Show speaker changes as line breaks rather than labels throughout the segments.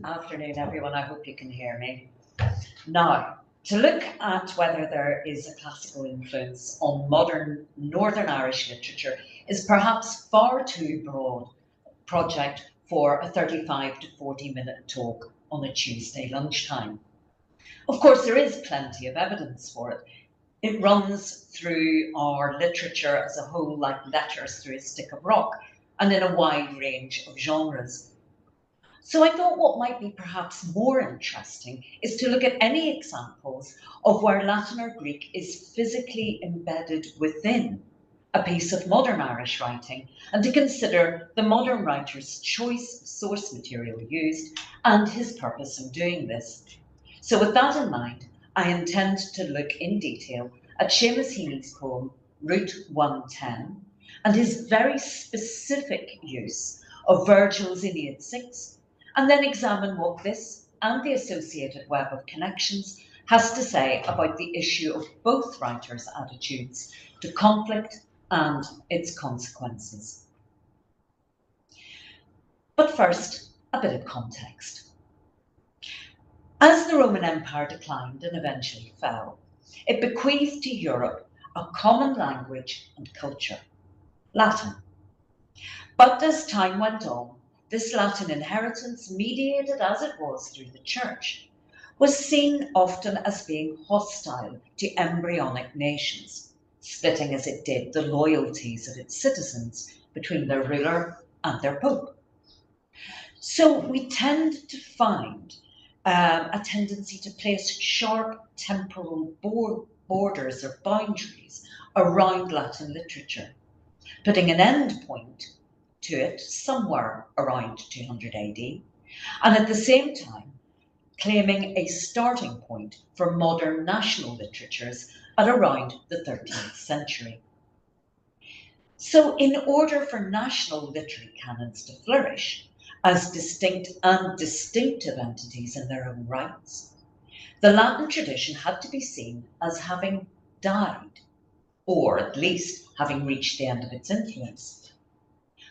Afternoon, everyone. I hope you can hear me. Now, to look at whether there is a classical influence on modern Northern Irish literature is perhaps far too broad a project for a 35 to 40-minute talk on a Tuesday lunchtime. Of course, there is plenty of evidence for it. It runs through our literature as a whole like letters through a stick of rock and in a wide range of genres. So I thought what might be perhaps more interesting is to look at any examples of where Latin or Greek is physically embedded within a piece of modern Irish writing, and to consider the modern writer's choice of source material used and his purpose in doing this. So with that in mind, I intend to look in detail at Seamus Heaney's poem Route 110 and his very specific use of Virgil's Aeneid 6, and then examine what this and the associated web of connections has to say about the issue of both writers' attitudes to conflict and its consequences. But first, a bit of context. As the Roman Empire declined and eventually fell, it bequeathed to Europe a common language and culture, Latin. But as time went on, this Latin inheritance, mediated as it was through the Church, was seen often as being hostile to embryonic nations, splitting as it did the loyalties of its citizens between their ruler and their pope. So we tend to find a tendency to place sharp temporal borders or boundaries around Latin literature, putting an end point to it somewhere around 200 AD, and at the same time claiming a starting point for modern national literatures at around the 13th century. So in order for national literary canons to flourish as distinct and distinctive entities in their own rights, the Latin tradition had to be seen as having died, or at least having reached the end of its influence.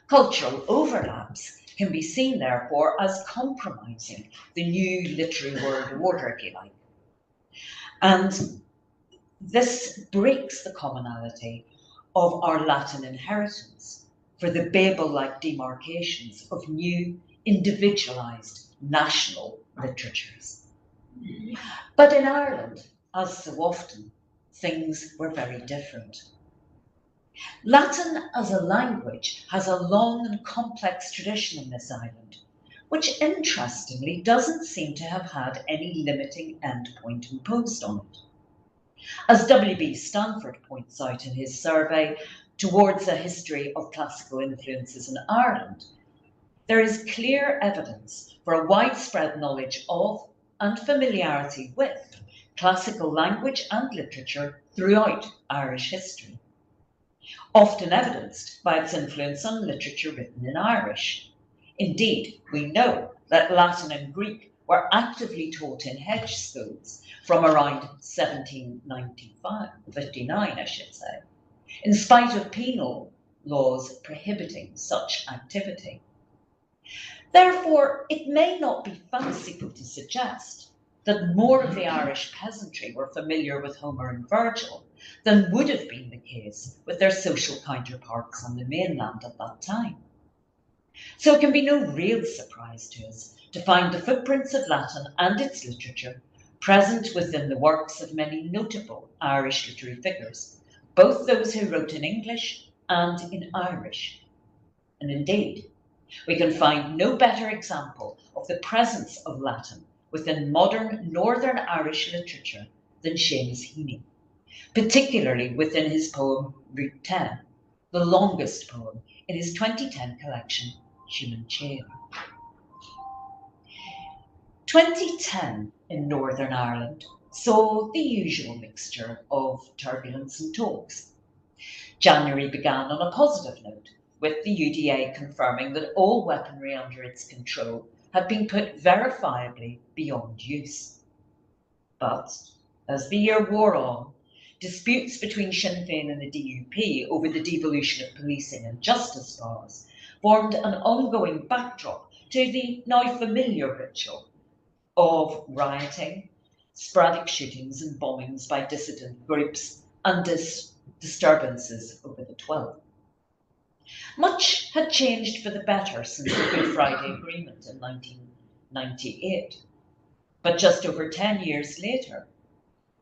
Cultural overlaps can be seen, therefore, as compromising the new literary world order, if you like. And this breaks the commonality of our Latin inheritance for the Babel-like demarcations of new, individualised national literatures. But in Ireland, as so often, things were very different. Latin as a language has a long and complex tradition in this island, which interestingly doesn't seem to have had any limiting endpoint imposed on it. As W.B. Stanford points out in his survey towards a history of classical influences in Ireland, there is clear evidence for a widespread knowledge of and familiarity with classical language and literature throughout Irish history, often evidenced by its influence on literature written in Irish. Indeed, we know that Latin and Greek were actively taught in hedge schools from around 1759, I should say, in spite of penal laws prohibiting such activity. Therefore, it may not be fanciful to suggest that more of the Irish peasantry were familiar with Homer and Virgil than would have been the case with their social counterparts on the mainland at that time. So it can be no real surprise to us to find the footprints of Latin and its literature present within the works of many notable Irish literary figures, both those who wrote in English and in Irish. And indeed, we can find no better example of the presence of Latin within modern Northern Irish literature than Seamus Heaney, particularly within his poem Route 10, the longest poem in his 2010 collection Human Chain. 2010 in Northern Ireland saw the usual mixture of turbulence and talks. January began on a positive note, with the UDA confirming that all weaponry under its control had been put verifiably beyond use. But as the year wore on, disputes between Sinn Féin and the DUP over the devolution of policing and justice powers formed an ongoing backdrop to the now familiar ritual of rioting, sporadic shootings and bombings by dissident groups and disturbances over the 12th. Much had changed for the better since the Good Friday Agreement in 1998, but just over 10 years later,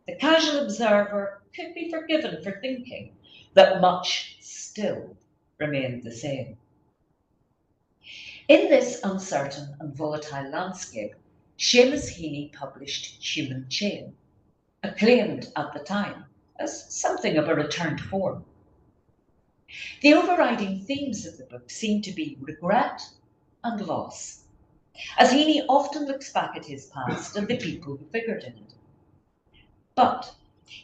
the casual observer could be forgiven for thinking that much still remained the same. In this uncertain and volatile landscape, Seamus Heaney published Human Chain, acclaimed at the time as something of a return to form. The overriding themes of the book seem to be regret and loss, as Heaney often looks back at his past and the people who figured in it. But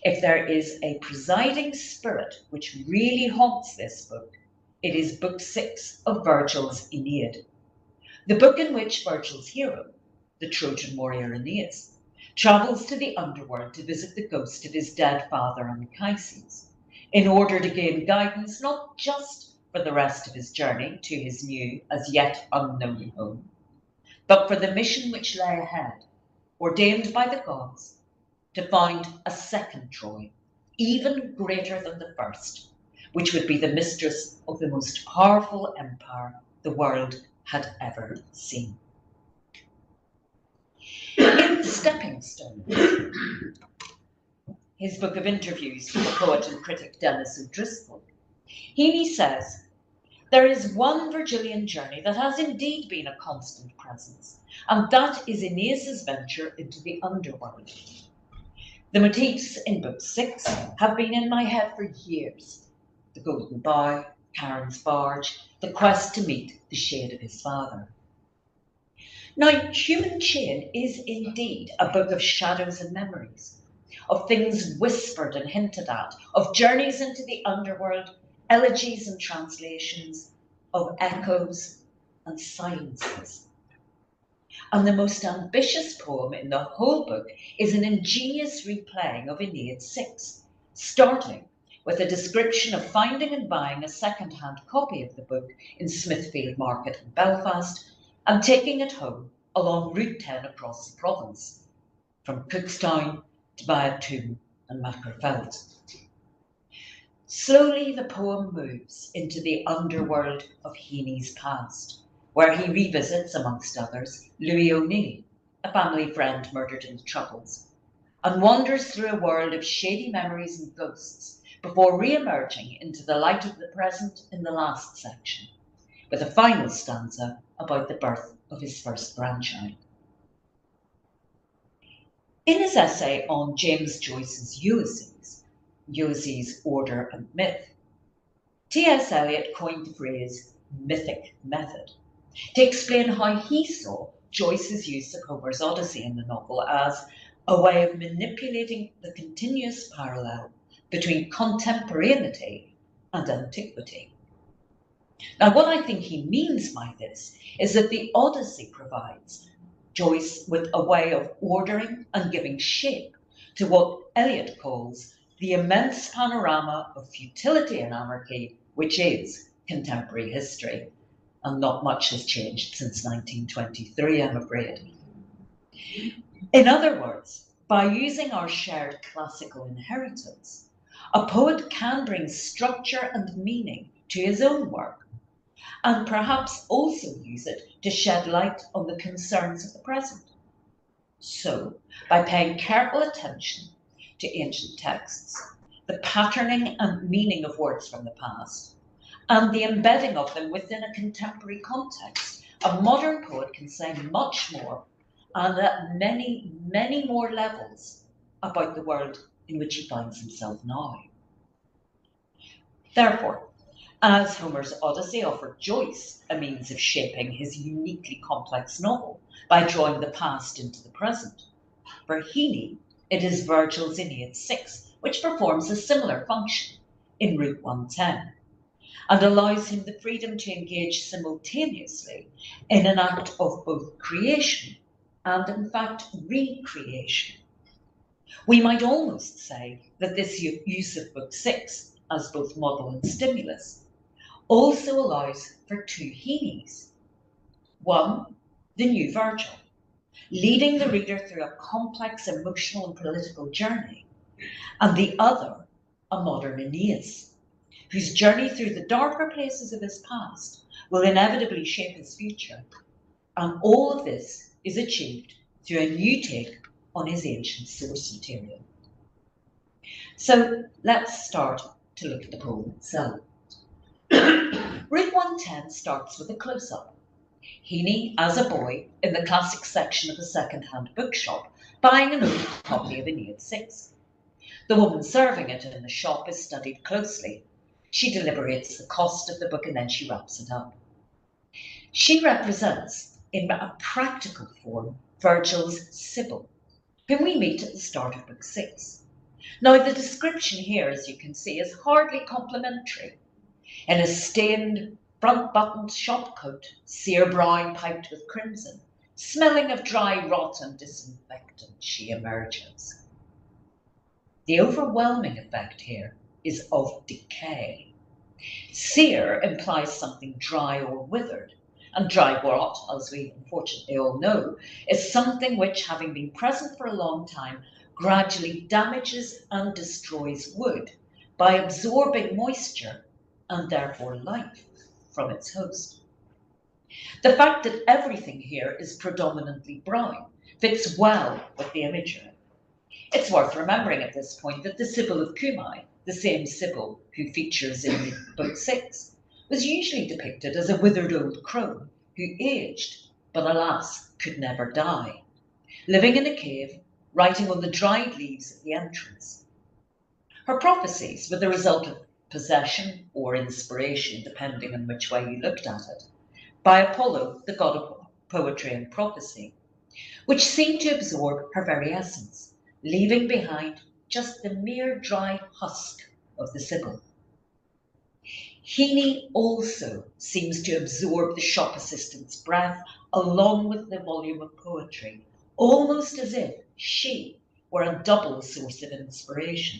if there is a presiding spirit which really haunts this book, it is Book 6 of Virgil's Aeneid, the book in which Virgil's hero, the Trojan warrior Aeneid, travels to the underworld to visit the ghost of his dead father Anchises, in order to gain guidance not just for the rest of his journey to his new, as yet unknown home, but for the mission which lay ahead, ordained by the gods, to find a second Troy, even greater than the first, which would be the mistress of the most powerful empire the world had ever seen. In Stepping Stones, his book of interviews with the poet and critic Dennis O'Driscoll, Heaney says, "There is one Virgilian journey that has indeed been a constant presence, and that is Aeneas's venture into the underworld. The motifs in Book 6 have been in my head for years. The Golden Bough, Charon's barge, the quest to meet the shade of his father." Now, Human Chain is indeed a book of shadows and memories, of things whispered and hinted at, of journeys into the underworld, elegies and translations, of echoes and silences. And the most ambitious poem in the whole book is an ingenious replaying of Aeneid 6, starting with a description of finding and buying a second-hand copy of the book in Smithfield Market in Belfast, and taking it home along Route 10 across the province, from Cookstown to Bayatoon and Mackerfeld. Slowly the poem moves into the underworld of Heaney's past, where he revisits, amongst others, Louis O'Neill, a family friend murdered in the Troubles, and wanders through a world of shady memories and ghosts before re-emerging into the light of the present in the last section, with a final stanza about the birth of his first grandchild. In his essay on James Joyce's Ulysses, Order and Myth, T.S. Eliot coined the phrase mythic method to explain how he saw Joyce's use of Homer's Odyssey in the novel as a way of manipulating the continuous parallel between contemporaneity and antiquity. Now, what I think he means by this is that the Odyssey provides Joyce with a way of ordering and giving shape to what Eliot calls the immense panorama of futility and anarchy, which is contemporary history. And not much has changed since 1923, I'm afraid. In other words, by using our shared classical inheritance, a poet can bring structure and meaning to his own work, and perhaps also use it to shed light on the concerns of the present. So, by paying careful attention to ancient texts, the patterning and meaning of words from the past, and the embedding of them within a contemporary context, a modern poet can say much more, and at many, many more levels, about the world in which he finds himself now. Therefore, as Homer's Odyssey offered Joyce a means of shaping his uniquely complex novel by drawing the past into the present, for Heaney, it is Virgil's Aeneid 6 which performs a similar function in Route 110, and allows him the freedom to engage simultaneously in an act of both creation and, in fact, recreation. We might almost say that this use of Book 6 as both model and stimulus also allows for two Heaneys, One, the new Virgil, leading the reader through a complex emotional and political journey, and the other, a modern Aeneid, whose journey through the darker places of his past will inevitably shape his future. And all of this is achieved through a new take on his ancient source material. So let's start to look at the poem itself. Route 110 starts with a close-up. Heaney, as a boy, in the classics section of a second-hand bookshop, buying an old copy of Aeneid 6. The woman serving it in the shop is studied closely. She deliberates the cost of the book and then she wraps it up. She represents, in a practical form, Virgil's Sibyl, whom we meet at the start of book 6. Now, the description here, as you can see, is hardly complimentary. In a stained, front-buttoned shop coat, sere brown piped with crimson, smelling of dry rot and disinfectant, she emerges. The overwhelming effect here is of decay. Sere implies something dry or withered, and dry rot, as we unfortunately all know, is something which, having been present for a long time, gradually damages and destroys wood by absorbing moisture and therefore life from its host. The fact that everything here is predominantly brown fits well with the imagery. It's worth remembering at this point that the Sibyl of Cumae, the same Sibyl who features in book 6, was usually depicted as a withered old crone who aged, but alas, could never die, living in a cave, writing on the dried leaves at the entrance. Her prophecies were the result of possession or inspiration, depending on which way you looked at it, by Apollo, the god of poetry and prophecy, which seemed to absorb her very essence, leaving behind just the mere dry husk of the Sibyl. Heaney also seems to absorb the shop assistant's breath along with the volume of poetry, almost as if she were a double source of inspiration.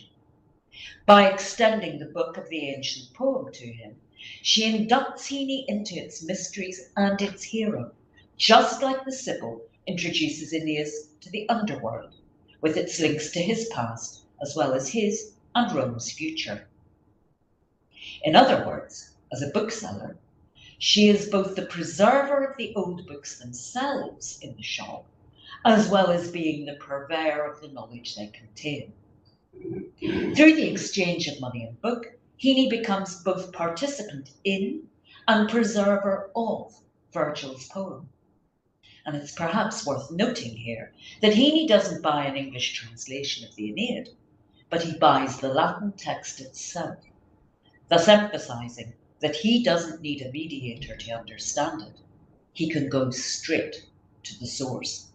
By extending the book of the ancient poem to him, she inducts Heaney into its mysteries and its hero, just like the Sibyl introduces Aeneas to the underworld, with its links to his past, as well as his and Rome's future. In other words, as a bookseller, she is both the preserver of the old books themselves in the shop, as well as being the purveyor of the knowledge they contain. Through the exchange of money and book, Heaney becomes both participant in and preserver of Virgil's poem. And it's perhaps worth noting here that Heaney doesn't buy an English translation of the Aeneid, but he buys the Latin text itself, thus emphasizing that he doesn't need a mediator to understand it. He can go straight to the source.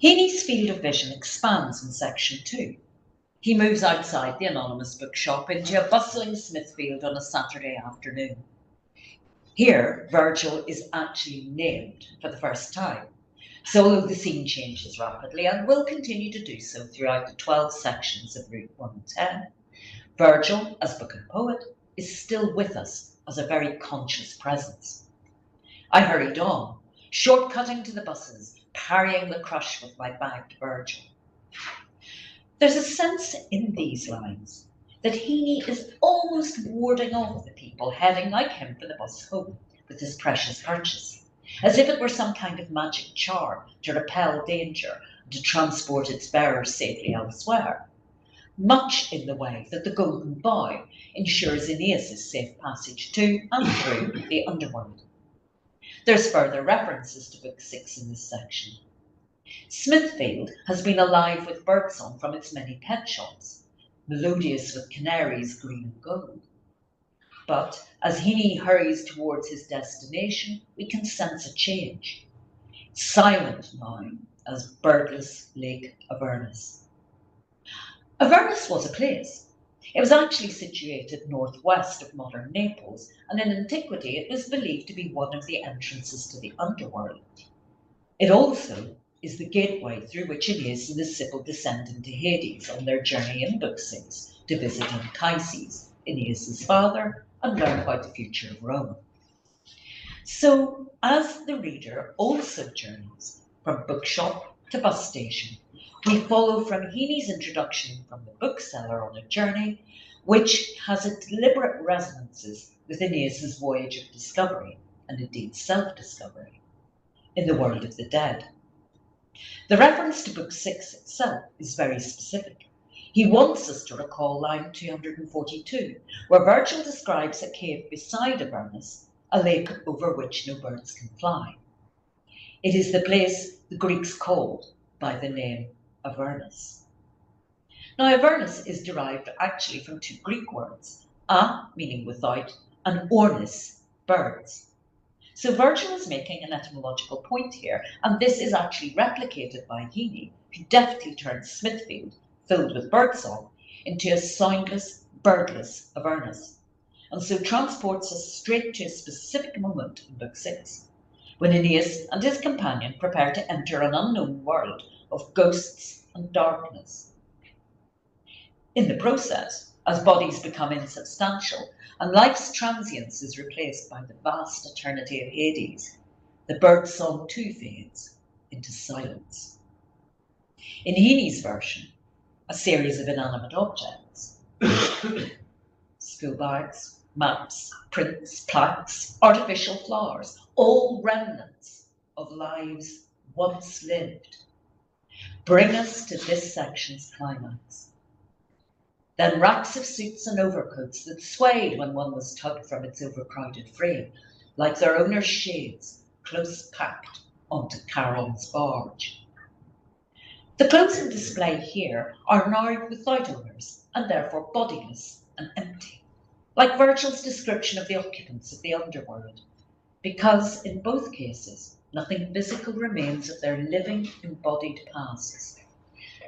Heaney's field of vision expands in section 2. He moves outside the anonymous bookshop into a bustling Smithfield on a Saturday afternoon. Here, Virgil is actually named for the first time, so the scene changes rapidly and will continue to do so throughout the 12 sections of Route 110. Virgil, as book and poet, is still with us as a very conscious presence. I hurried on, shortcutting to the buses, parrying the crush with my bagged Virgil. There's a sense in these lines that Heaney is almost warding off the people heading like him for the bus home with his precious purchase, as if it were some kind of magic charm to repel danger and to transport its bearers safely elsewhere, much in the way that the golden boy ensures Aeneas' safe passage to and through the underworld. There's further references to book 6 in this section. Smithfield has been alive with birdsong from its many pet shops, melodious with canaries green and gold. But as Heaney hurries towards his destination, we can sense a change. Silent now as birdless Lake Avernus. Avernus was a place. It was actually situated northwest of modern Naples, and in antiquity it was believed to be one of the entrances to the underworld. It also is the gateway through which Aeneas and the Sibyl descend into Hades on their journey in Book 6 to visit Anchises, Aeneas' father, and learn about the future of Rome. So, as the reader also journeys from bookshop to bus station, we follow from Heaney's introduction from the bookseller on a journey, which has its deliberate resonances with Aeneas's voyage of discovery, and indeed self-discovery, in the world of the dead. The reference to Book 6 itself is very specific. He wants us to recall line 242, where Virgil describes a cave beside Avernus, a lake over which no birds can fly. It is the place the Greeks called by the name Avernus. Now, Avernus is derived actually from two Greek words, a meaning without, and ornis, birds. So Virgil is making an etymological point here, and this is actually replicated by Heaney, who deftly turns Smithfield, filled with birdsong, into a soundless, birdless Avernus, and so transports us straight to a specific moment in Book 6, when Aeneas and his companion prepare to enter an unknown world of ghosts and darkness. In the process, as bodies become insubstantial and life's transience is replaced by the vast eternity of Hades, the birdsong too fades into silence. In Heaney's version, a series of inanimate objects, school bags, maps, prints, plaques, artificial flowers, all remnants of lives once lived, bring us to this section's climax. Then racks of suits and overcoats that swayed when one was tugged from its overcrowded frame, like their owner's shades, close packed onto Charon's barge. The clothes in display here are now without owners, and therefore bodiless and empty, like Virgil's description of the occupants of the underworld, because in both cases, nothing physical remains of their living, embodied pasts.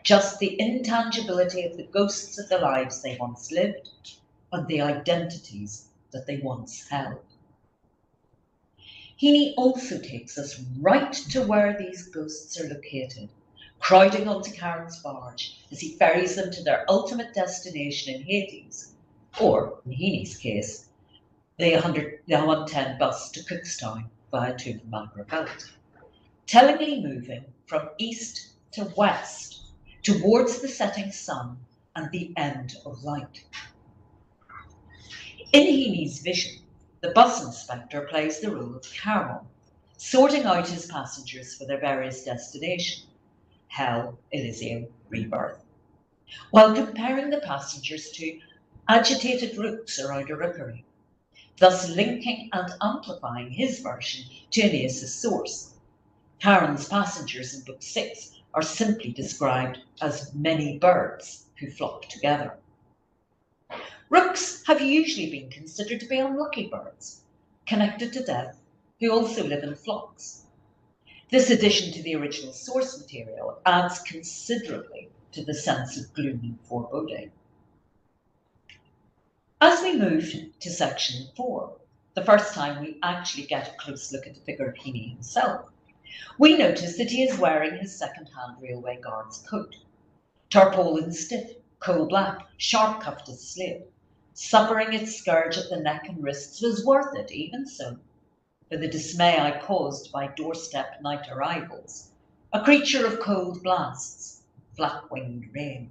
Just the intangibility of the ghosts of the lives they once lived and the identities that they once held. Heaney also takes us right to where these ghosts are located, crowding onto Charon's barge as he ferries them to their ultimate destination in Hades, or, in Heaney's case, the 110 bus to Cookstown via Toowoomba Belt, tellingly moving from east to west, towards the setting sun and the end of light. In Heaney's vision, the bus inspector plays the role of Charon, sorting out his passengers for their various destinations, hell, Elysium, rebirth, while comparing the passengers to agitated rooks around a rookery, thus linking and amplifying his version to Aeneas' source. Charon's passengers in Book 6 are simply described as many birds who flock together. Rooks have usually been considered to be unlucky birds, connected to death, who also live in flocks. This addition to the original source material adds considerably to the sense of gloom and foreboding. As we move to section 4, the first time we actually get a close look at the figure of Heaney himself, we notice that he is wearing his second-hand railway guard's coat. Tarpaulin stiff, coal black, sharp-cuffed as slate. Suffering its scourge at the neck and wrists was worth it, even so, for the dismay I caused by doorstep night arrivals, a creature of cold blasts, flat-winged rain.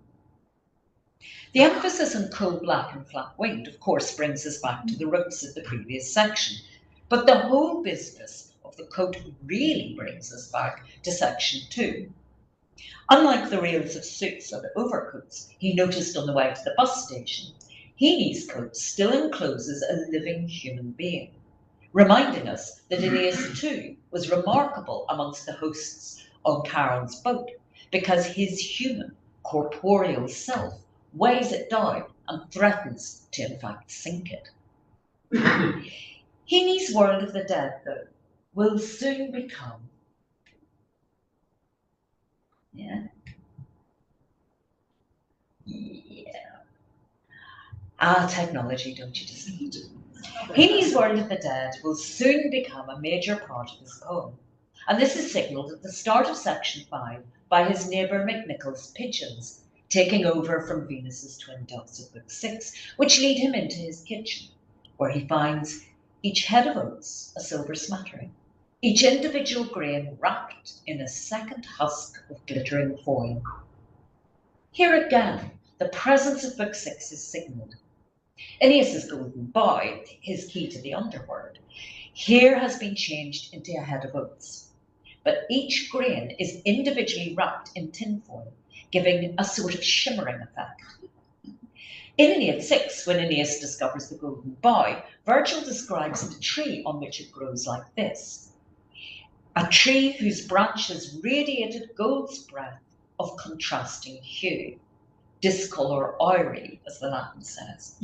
The emphasis on coal black and flat-winged, of course, brings us back to the roots of the previous section, but the whole business of the coat really brings us back to section 2. Unlike the rails of suits and overcoats he noticed on the way to the bus station, Heaney's coat still encloses a living human being, reminding us that Aeneas too was remarkable amongst the hosts on Charon's boat, because his human, corporeal self weighs it down and threatens to in fact sink it. Heaney's world of the dead, though, will soon become technology, don't you just need it? Heaney's world of the dead will soon become a major part of his poem, and this is signalled at the start of section 5 by his neighbour McNichol's pigeons taking over from Venus's twin doves of Book 6, which lead him into his kitchen, where he finds each head of oats a silver smattering, each individual grain wrapped in a second husk of glittering foil. Here again, the presence of Book 6 is signalled. Aeneas's golden boy, his key to the underworld, here has been changed into a head of oats. But each grain is individually wrapped in tinfoil, giving a sort of shimmering effect. In Aeneid 6, when Aeneas discovers the golden boy, Virgil describes the tree on which it grows like this: a tree whose branches radiated gold's breath of contrasting hue, discolor auri, as the Latin says.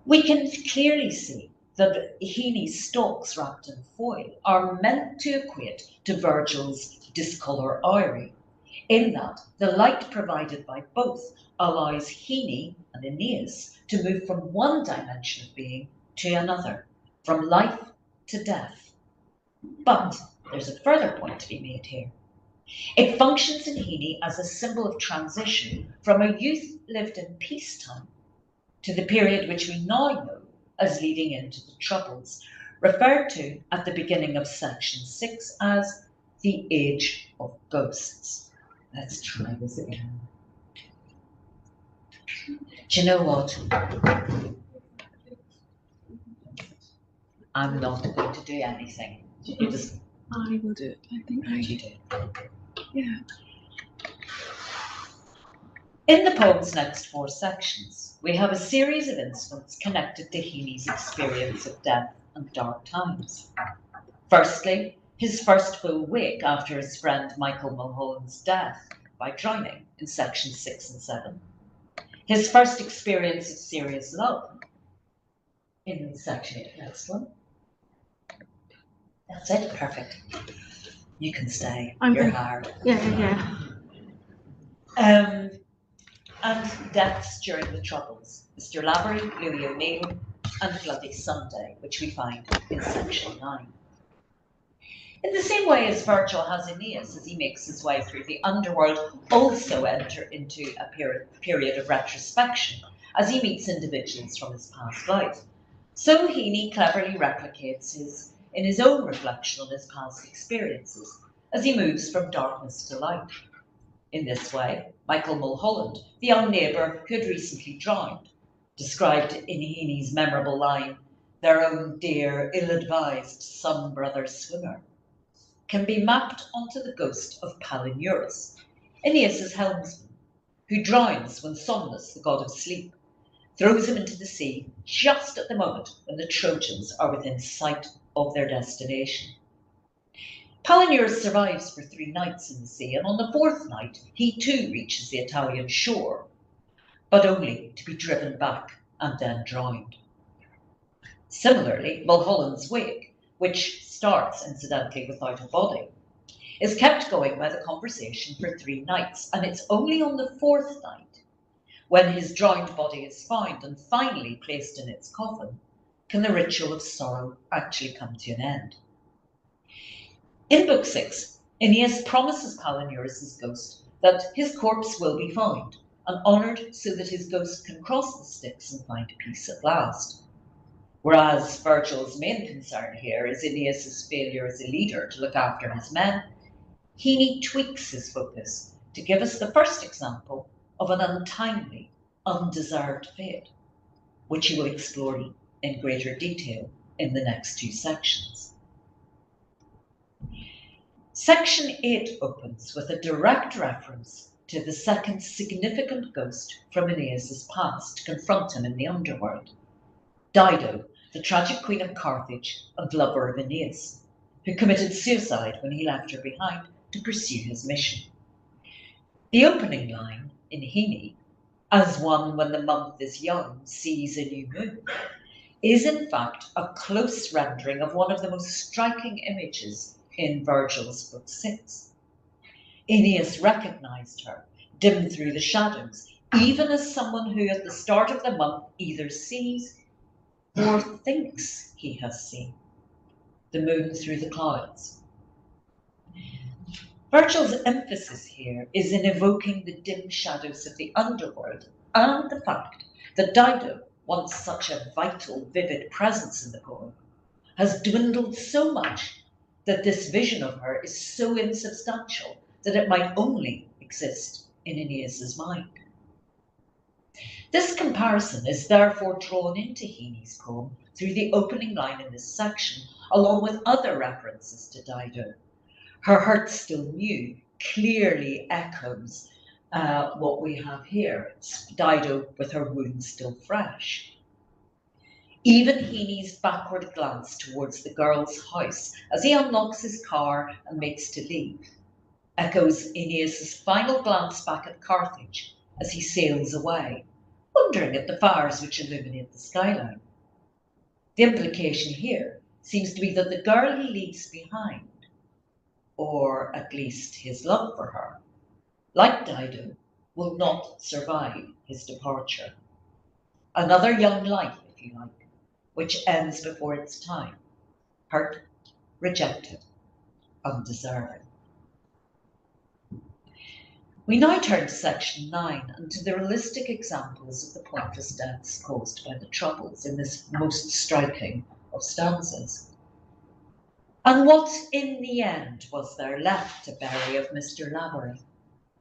We can clearly see that Heaney's stalks wrapped in foil are meant to equate to Virgil's discolor auri, in that the light provided by both allows Heaney and Aeneas to move from one dimension of being to another, from life to death. But there's a further point to be made here. It functions in Heaney as a symbol of transition from a youth lived in peacetime to the period which we now know as leading into the Troubles, referred to at the beginning of section 6 as the Age of Ghosts. Let's try this again. Do you know what? I'm not going to do anything. You just...
I will do it. I think I
You do.
Yeah.
In the poem's next 4 sections, we have a series of incidents connected to Heaney's experience of death and dark times. Firstly, his first full wake after his friend Michael Mulholland's death by drowning in sections 6 and 7. His first experience of serious love in section 8. Next one. That's it. Perfect. You can stay. You're hard.
Yeah.
And deaths during the Troubles. Mr. Lavery, Louis O'Neill, and Bloody Sunday, which we find in section 9. In the same way as Virgil has Aeneas as he makes his way through the underworld also enter into a period of retrospection as he meets individuals from his past life, so Heaney cleverly replicates in his own reflection on his past experiences as he moves from darkness to light. In this way, Michael Mulholland, the young neighbour who had recently drowned, described in Heaney's memorable line, "their own dear, ill-advised son-brother swimmer," can be mapped onto the ghost of Palinurus, Aeneas's helmsman, who drowns when Somnus, the god of sleep, throws him into the sea just at the moment when the Trojans are within sight of their destination. Palinurus survives for 3 nights in the sea, and on the 4th night he too reaches the Italian shore, but only to be driven back and then drowned. Similarly, Mulholland's wake, which starts incidentally without a body, is kept going by the conversation for 3 nights, and it's only on the 4th night, when his drowned body is found and finally placed in its coffin, can the ritual of sorrow actually come to an end. In Book 6, Aeneas promises Palinurus' ghost that his corpse will be found and honoured so that his ghost can cross the Styx and find peace at last. Whereas Virgil's main concern here is Aeneas' failure as a leader to look after his men, Heaney tweaks his focus to give us the first example of an untimely, undeserved fate, which he will explore in greater detail in the next 2 sections. Section 8 opens with a direct reference to the second significant ghost from Aeneas' past to confront him in the underworld, Dido, the tragic queen of Carthage and lover of Aeneas, who committed suicide when he left her behind to pursue his mission. The opening line in Heaney, "as one when the month is young sees a new moon," is in fact a close rendering of one of the most striking images in Virgil's Book 6. Aeneas recognised her, dim through the shadows, even as someone who at the start of the month either sees or thinks he has seen the moon through the clouds. Virgil's emphasis here is in evoking the dim shadows of the underworld and the fact that Dido once such a vital, vivid presence in the poem, has dwindled so much that this vision of her is so insubstantial that it might only exist in Aeneas's mind. This comparison is therefore drawn into Heaney's poem through the opening line in this section, along with other references to Dido. Her hurt still new clearly echoes what we have here. It's Dido with her wound still fresh. Even Heaney's backward glance towards the girl's house as he unlocks his car and makes to leave echoes Aeneas's final glance back at Carthage as he sails away, wondering at the fires which illuminate the skyline. The implication here seems to be that the girl he leaves behind, or at least his love for her, like Dido, will not survive his departure. Another young life, if you like, which ends before its time, hurt, rejected, undeserving. We now turn to section 9 and to the realistic examples of the pointless deaths caused by the Troubles in this most striking of stanzas. And what in the end was there left to bury of Mr. Lavery,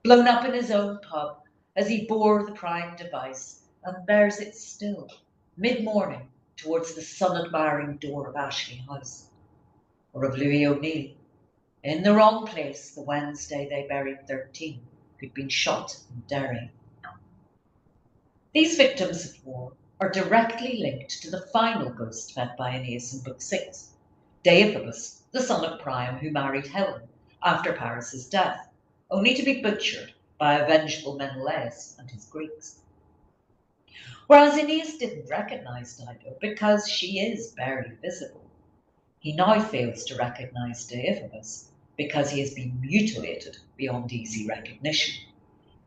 blown up in his own pub as he bore the prime device and bears it still, mid-morning, towards the sun-admiring door of Ashley House, or of Louis O'Neill, in the wrong place the Wednesday they buried 13, who'd been shot in Derry. These victims of war are directly linked to the final ghost fed by Aeneas in Book 6, Deiphobus, the son of Priam who married Helen after Paris's death, only to be butchered by a vengeful Menelaus and his Greeks. Whereas Aeneas didn't recognise Dido because she is barely visible, he now fails to recognise Deiphobus because he has been mutilated beyond easy recognition,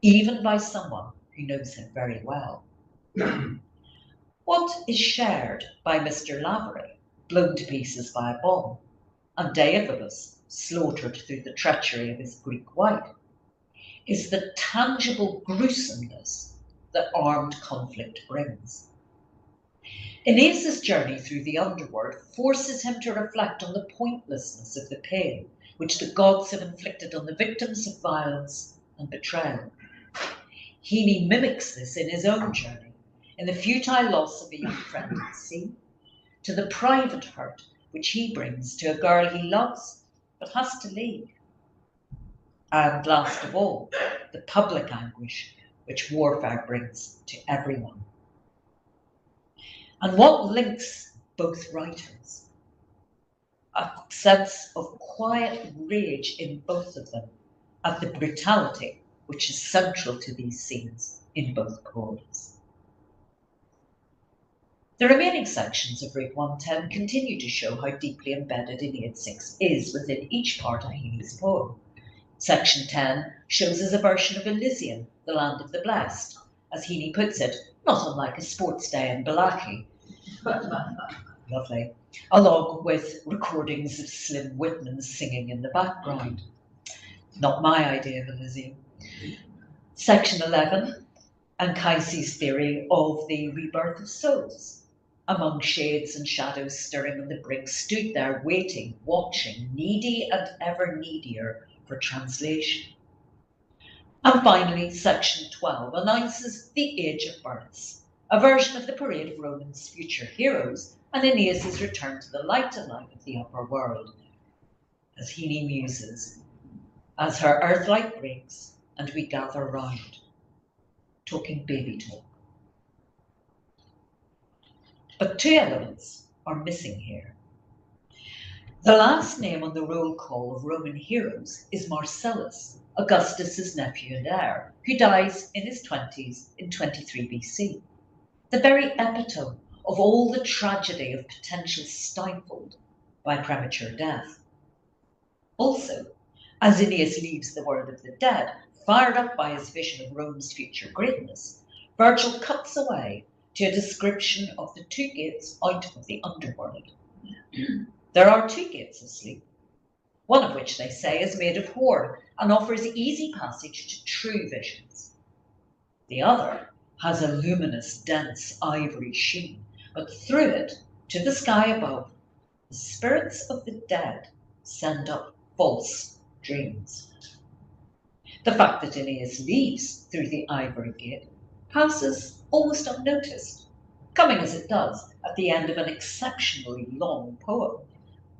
even by someone who knows him very well. What is shared by Mr. Lavery, blown to pieces by a bomb, and Deiphobus, slaughtered through the treachery of his Greek wife, is the tangible gruesomeness that armed conflict brings. Aeneas's journey through the underworld forces him to reflect on the pointlessness of the pain which the gods have inflicted on the victims of violence and betrayal. Heaney mimics this in his own journey, in the futile loss of a young friend at sea, to the private hurt which he brings to a girl he loves but has to leave, and last of all, the public anguish which warfare brings to everyone. And what links both writers? A sense of quiet rage in both of them at the brutality which is central to these scenes in both poems. The remaining sections of Route 110 continue to show how deeply embedded Aeneid 6 is within each part of Heaney's poem. Section 10 shows us a version of Elysium, the land of the blessed, as Heaney puts it, not unlike a sports day in Balachi. Lovely. Along with recordings of Slim Whitman singing in the background. Not my idea of Elysium. Section 11, Anchises' theory of the rebirth of souls. Among shades and shadows stirring on the brink, stood there waiting, watching, needy and ever needier for translation. And finally, section 12 announces the Age of Births, a version of the parade of Rome's future heroes and Aeneas' return to the lighter life of the upper world, as Heaney muses, as her earthlight breaks and we gather round, talking baby talk. But two elements are missing here. The last name on the roll call of Roman heroes is Marcellus, Augustus's nephew and heir, who dies in his 20s in 23 BC. The very epitome of all the tragedy of potential stifled by premature death. Also, as Aeneas leaves the world of the dead, fired up by his vision of Rome's future greatness, Virgil cuts away to a description of the two gates out of the underworld. There are two gates of sleep, one of which they say is made of horn and offers easy passage to true visions. The other has a luminous, dense ivory sheen, but through it, to the sky above, the spirits of the dead send up false dreams. The fact that Aeneas leaves through the ivory gate passes almost unnoticed, coming as it does at the end of an exceptionally long poem,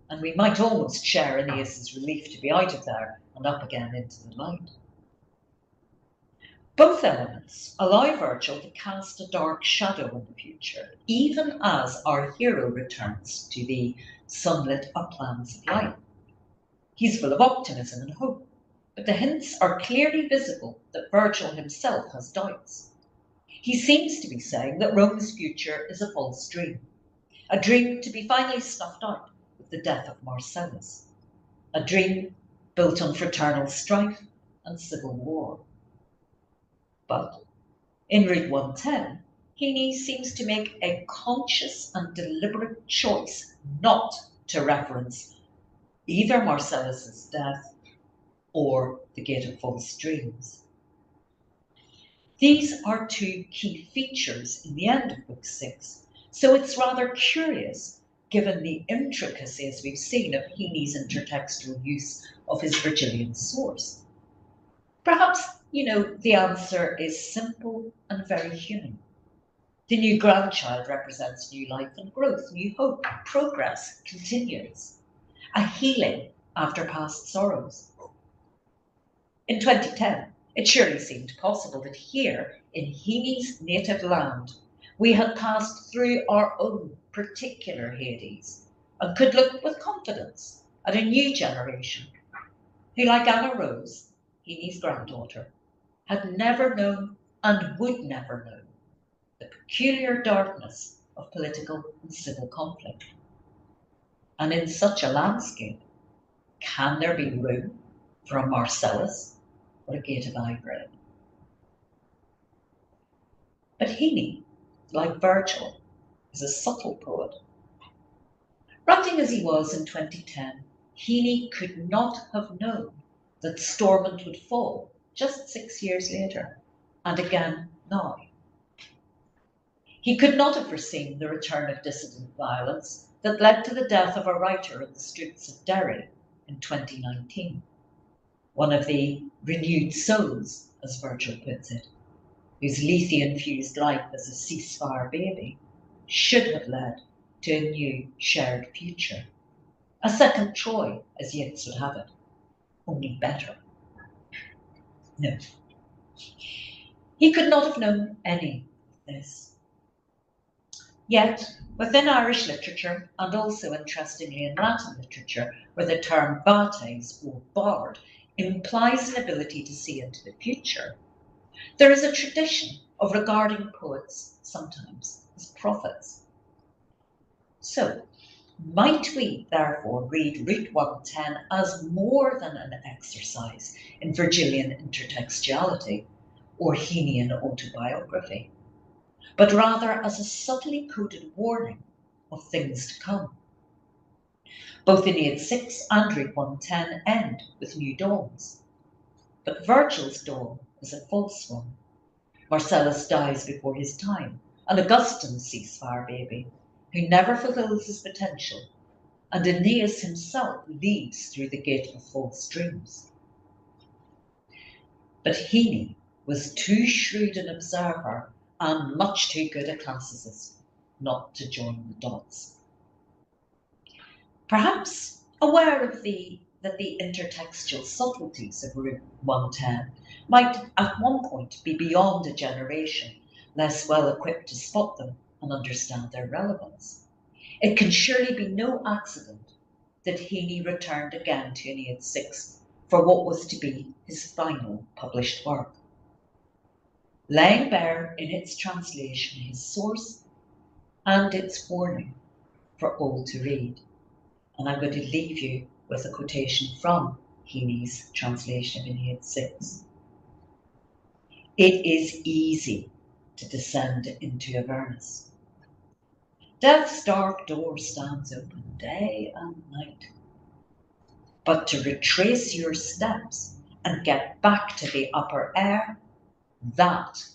and we might almost share Aeneas's relief to be out of there and up again into the light. Both elements allow Virgil to cast a dark shadow on the future, even as our hero returns to the sunlit uplands of life. He's full of optimism and hope, but the hints are clearly visible that Virgil himself has doubts. He seems to be saying that Rome's future is a false dream, a dream to be finally snuffed out with the death of Marcellus, a dream built on fraternal strife and civil war. But in Route 110, Heaney seems to make a conscious and deliberate choice not to reference either Marcellus's death or the Gate of False Dreams. These are two key features in the end of Book 6, so it's rather curious, given the intricacy, as we've seen, of Heaney's intertextual use of his Virgilian source. Perhaps, the answer is simple and very human. The new grandchild represents new life and growth, new hope, progress continues, a healing after past sorrows. In 2010, it surely seemed possible that here, in Heaney's native land, we had passed through our own particular Hades and could look with confidence at a new generation who, like Anna Rose, Heaney's granddaughter, had never known and would never know the peculiar darkness of political and civil conflict. And in such a landscape, can there be room for a Marcellus or a Gate of Ivory? But Heaney, like Virgil, is a subtle poet. Writing as he was in 2010, Heaney could not have known that Stormont would fall just 6 years later, and again now. He could not have foreseen the return of dissident violence that led to the death of a writer in the streets of Derry in 2019, one of the renewed souls, as Virgil puts it, whose lethe-infused life as a ceasefire baby should have led to a new shared future. A second Troy, as Yeats would have it, only better. No. He could not have known any of this. Yet, within Irish literature, and also interestingly in Latin literature, where the term vates or bard implies an ability to see into the future, there is a tradition of regarding poets sometimes as prophets. So, might we therefore read Route 110 as more than an exercise in Virgilian intertextuality or Heaneian autobiography, but rather as a subtly coded warning of things to come? Both Aeneid 6 and Route 110 end with new dawns, but Virgil's dawn is a false one. Marcellus dies before his time, an Augustine's ceasefire baby who never fulfills his potential, and Aeneas himself leads through the Gate of False Dreams. But Heaney was too shrewd an observer and much too good a classicist not to join the dots. Perhaps aware of that the intertextual subtleties of Route 110 might at one point be beyond a generation less well equipped to spot them and understand their relevance, it can surely be no accident that Heaney returned again to Aeneid 6 for what was to be his final published work, laying bare in its translation his source and its warning for all to read. And I'm going to leave you with a quotation from Heaney's translation of Aeneid 6. It is easy to descend into Avernus. Death's dark door stands open day and night. But to retrace your steps and get back to the upper air, that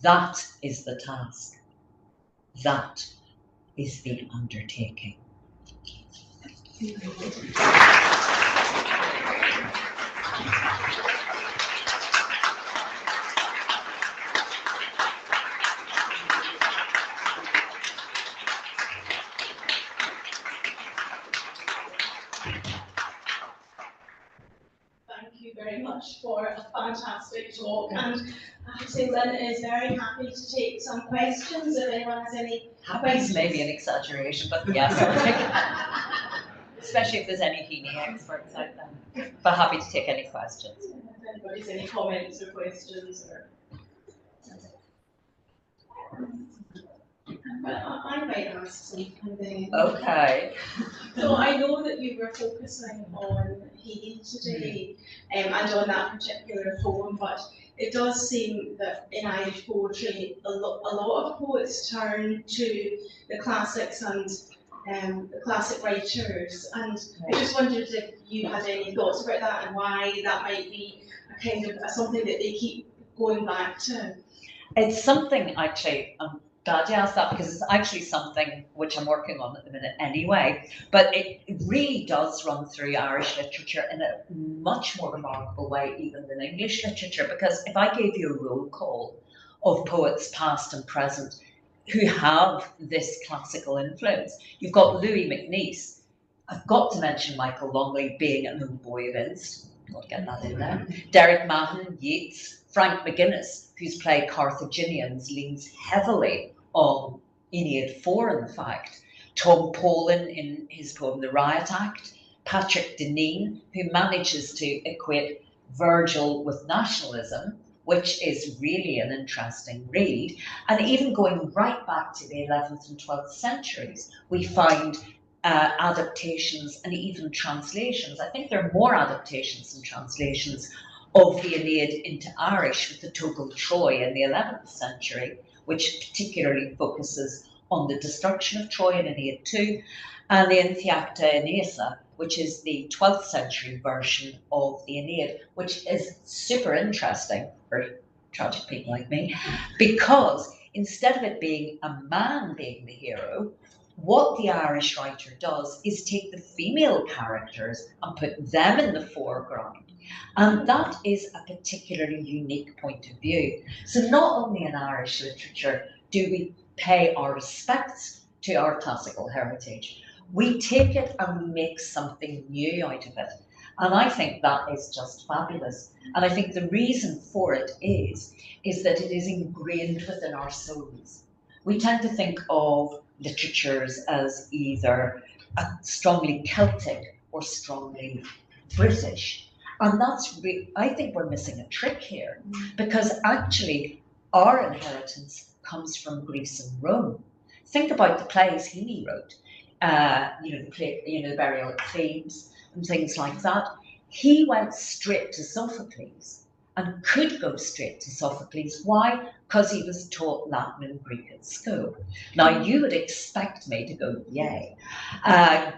That is the task. That is the undertaking.
Thank you very much for a fantastic talk, and I have to say Lynn is very happy to take some questions if anyone has any
Happy is maybe an exaggeration, but yes, especially if there's any Heaney experts out there. But happy to take any questions.
If anybody's any comments or questions or. I might ask something.
Okay.
So I know that you were focusing on Heaney today, and on that particular poem, but it does seem that in Irish poetry, a lot of poets turn to the classics and the classic writers, and I just wondered if you had any thoughts about that and why that might be a kind of something that they keep going back to.
It's something actually, I'm glad you asked that, because it's actually something which I'm working on at the minute anyway, but it really does run through Irish literature in a much more remarkable way even than English literature, because if I gave you a roll call of poets past and present who have this classical influence, you've got Louis MacNeice. I've got to mention Michael Longley being an old boy of Inst, got to get that in there. Derek Mahon, Yeats, Frank McGuinness, whose play Carthaginians leans heavily on Aeneid 4, in fact. Tom Paulin in his poem The Riot Act. Patrick Deneen, who manages to equate Virgil with nationalism, which is really an interesting read. And even going right back to the 11th and 12th centuries, we find adaptations and even translations. I think there are more adaptations and translations of the Aeneid into Irish, with the Togol Troy in the 11th century, which particularly focuses on the destruction of Troy in Aeneid 2, and the Intheacta Aeneasa, which is the 12th century version of the Aeneid, which is super interesting for tragic people like me, because instead of it being a man being the hero, what the Irish writer does is take the female characters and put them in the foreground. And that is a particularly unique point of view. So not only in Irish literature do we pay our respects to our classical heritage, we take it and we make something new out of it. And I think that is just fabulous. And I think the reason for it is that it is ingrained within our souls. We tend to think of literatures as either strongly Celtic or strongly British. And that's, I think we're missing a trick here, because actually our inheritance comes from Greece and Rome. Think about the plays Heaney wrote, the Burial at Thebes and things like that. He went straight to Sophocles and could go straight to Sophocles. Why? Because he was taught Latin and Greek at school. Now, you would expect me to go, yay,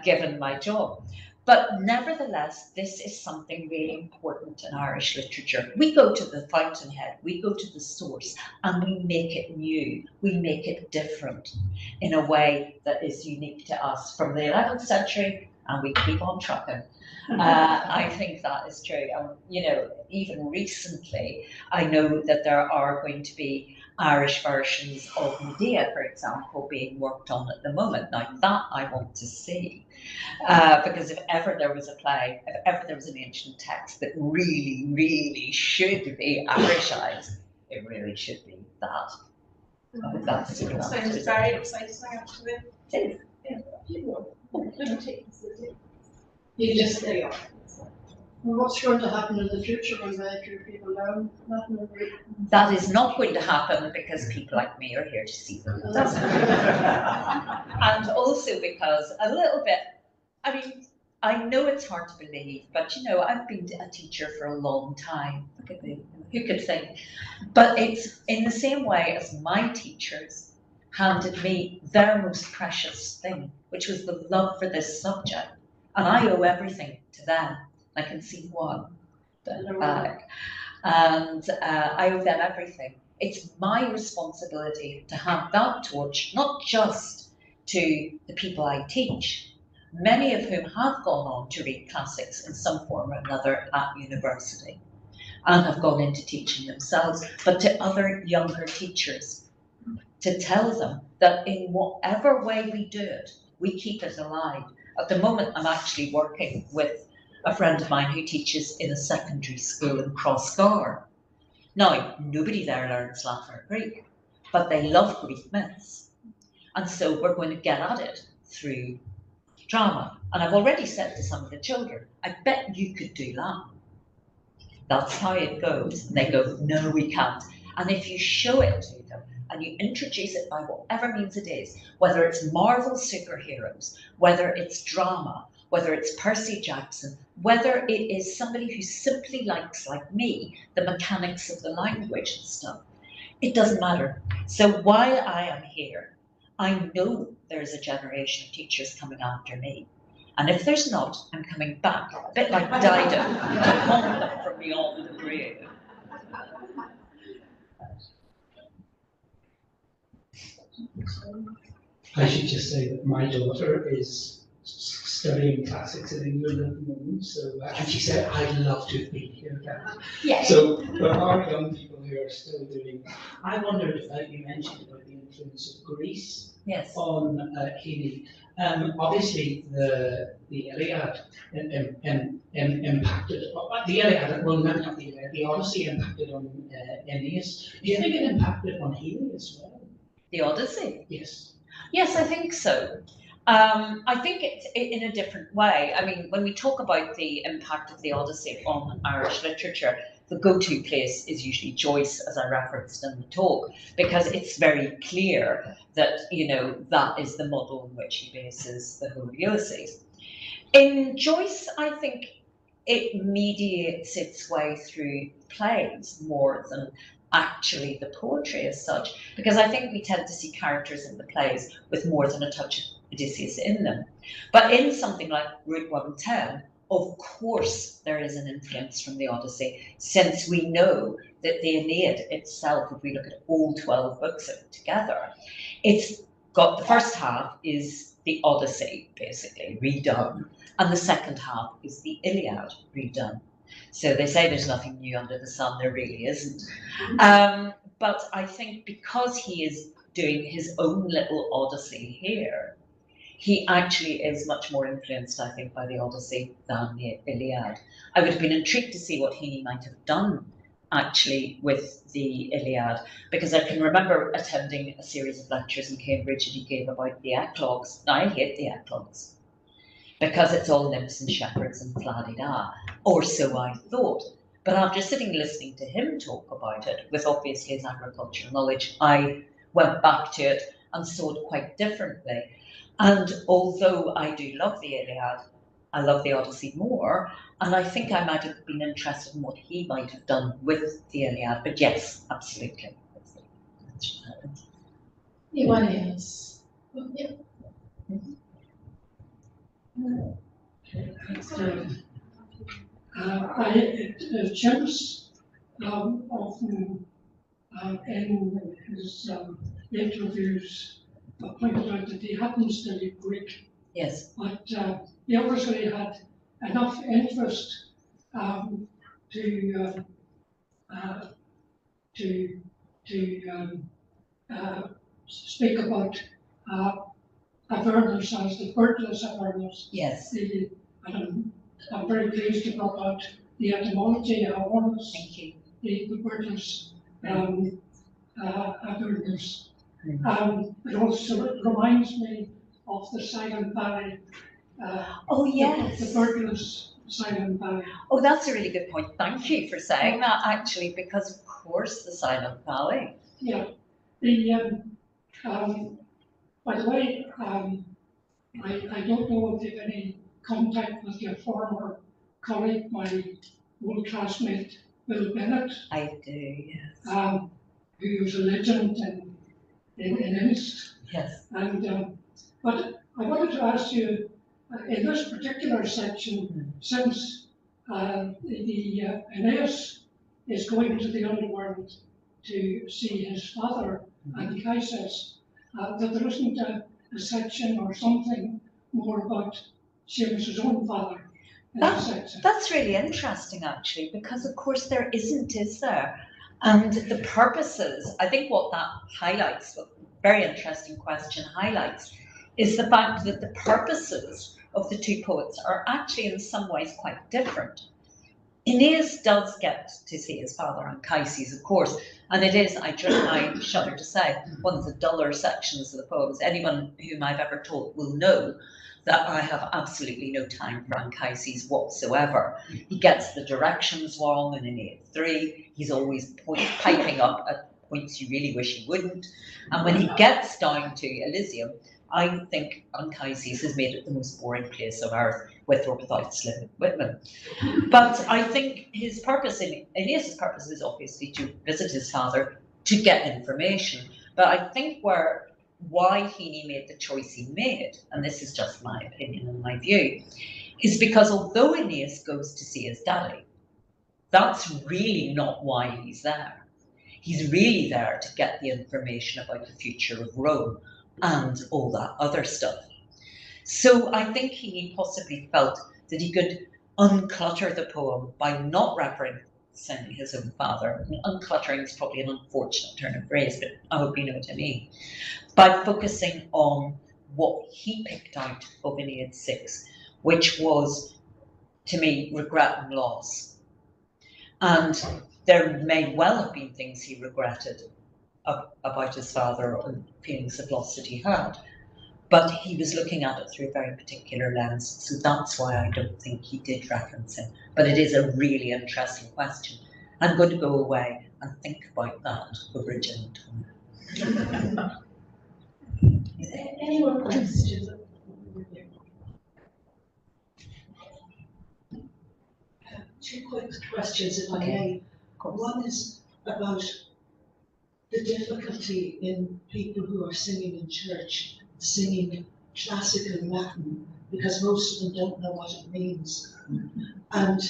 given my job. But nevertheless, this is something really important in Irish literature. We go to the fountainhead, we go to the source, and we make it new. We make it different in a way that is unique to us from the 11th century, and we keep on trucking. I think that is true. Even recently, I know that there are going to be Irish versions of Medea, for example, being worked on at the moment. Now that I want to see, because if ever there was a play, if ever there was an ancient text that really, really should be Irishized, it really should be that. That's
Sounds very exciting, actually.
It is.
You just there you are.
Well, what's going to happen in the future when few people learn Latin and Greek?
That is not going to happen because people like me are here to see them. And also because a little bit, I know it's hard to believe, but I've been a teacher for a long time. Look at me, who could think? But it's in the same way as my teachers handed me their most precious thing, which was the love for this subject. And I owe everything to them. I can see one at the back. And I owe them everything. It's my responsibility to hand that torch, not just to the people I teach, many of whom have gone on to read classics in some form or another at university and have gone into teaching themselves, but to other younger teachers, to tell them that in whatever way we do it, we keep it alive. At the moment, I'm actually working with a friend of mine who teaches in a secondary school in Crossgar. Now, nobody there learns Latin or Greek, but they love Greek myths. And so we're going to get at it through drama. And I've already said to some of the children, I bet you could do Latin. That's how it goes. And they go, no, we can't. And if you show it to them and you introduce it by whatever means it is, whether it's Marvel superheroes, whether it's drama, whether it's Percy Jackson, whether it is somebody who simply likes, like me, the mechanics of the language and stuff, it doesn't matter. So while I am here, I know there's a generation of teachers coming after me. And if there's not, I'm coming back, a bit like Dido, to haunt them from beyond the grave.
I should just say that my daughter is studying classics in England at the moment, so and she said, I'd love to have been here, Gary.
Yes.
So there are young people who are still doing that. I wondered, you mentioned about the influence of Greece
Yes.
on Heaney. Obviously, the Iliad impacted, the Iliad, well, maybe not the Iliad, the Odyssey impacted on Aeneid. Do you think it impacted on Heaney as well?
The Odyssey?
Yes.
Yes, I think so. I think it's in a different way. I mean, when we talk about the impact of the Odyssey on Irish literature, the go-to place is usually Joyce, as I referenced in the talk, because it's very clear that, you know, that is the model in which he bases the whole Ulysses. In Joyce, I think it mediates its way through plays more than actually the poetry as such, because I think we tend to see characters in the plays with more than a touch of Odysseus in them. But in something like Route 110, of course there is an influence from the Odyssey, since we know that the Aeneid itself, if we look at all 12 books of it together, it's got the first half is the Odyssey, basically, redone, and the second half is the Iliad redone. So they say there's nothing new under the sun, there really isn't. But I think because he is doing his own little Odyssey here, he actually is much more influenced, I think, by the Odyssey than the Iliad. I would have been intrigued to see what he might have done actually with the Iliad, because I can remember attending a series of lectures in Cambridge that he gave about the eclogues. Now, I hate the eclogues, because it's all nymphs and shepherds and fla-di-da, or so I thought. But after sitting listening to him talk about it, with obviously his agricultural knowledge, I went back to it and saw it quite differently. And although I do love the Iliad, I love the Odyssey more, and I think I might have been interested in what he might have done with the Iliad. But yes, absolutely.
Anyone else? Yeah.
James often in his interviews pointed out that he happens to be Greek,
Yes.
but he obviously had enough interest to speak about Avernus as the Virgil's Avernus.
Yes.
I'm very pleased to talk about the etymology of Avernus.
Thank you.
The Virgil's Avernus.
Mm-hmm.
It also reminds me of the Silent Valley.
Oh, yes.
The Virgil's Silent Valley.
Oh, that's a really good point. Thank you for saying that, actually, because of course the Silent Valley.
Yeah. By the way, I don't know if you have any contact with your former colleague, my old classmate, Bill Bennett.
I do, yes.
Who was a legend in INST.
Yes.
And but I wanted to ask you, in this particular section, since the Aeneas is going to the underworld to see his father, and Kai says that there isn't a section or something more about Seamus's own father in the section.
That's really interesting, actually, because of course there isn't, is there? And the purposes, I think what that highlights, what very interesting question highlights, is the fact that the purposes of the two poets are actually in some ways quite different. Aeneas does get to see his father, Anchises, of course, and it is, I shudder to say, one of the duller sections of the poems. Anyone whom I've ever taught will know that I have absolutely no time for Anchises whatsoever. He gets the directions wrong in Aeneid 3. He's always piping up at points you really wish he wouldn't. And when he gets down to Elysium, I think Anchises has made it the most boring place on earth, with or without Slim Whitman. But I think his purpose, Aeneas' purpose is obviously to visit his father to get information. But I think why Heaney made the choice he made, and this is just my opinion and my view, is because although Aeneas goes to see his daddy, that's really not why he's there. He's really there to get the information about the future of Rome and all that other stuff. So I think he possibly felt that he could unclutter the poem by not referencing his own father. And uncluttering is probably an unfortunate turn of phrase, but I hope you know what I mean. By focusing on what he picked out of Aeneid 6, which was, to me, regret and loss. And there may well have been things he regretted about his father and feelings of loss that he had, but he was looking at it through a very particular lens, so that's why I don't think he did reference him. But it is a really interesting question. I'm going to go away and think about that over a gin and tonic.
Any more questions?
Two quick questions, if I may. One is about the difficulty in people who are singing in church, singing classical Latin, because most of them don't know what it means. And,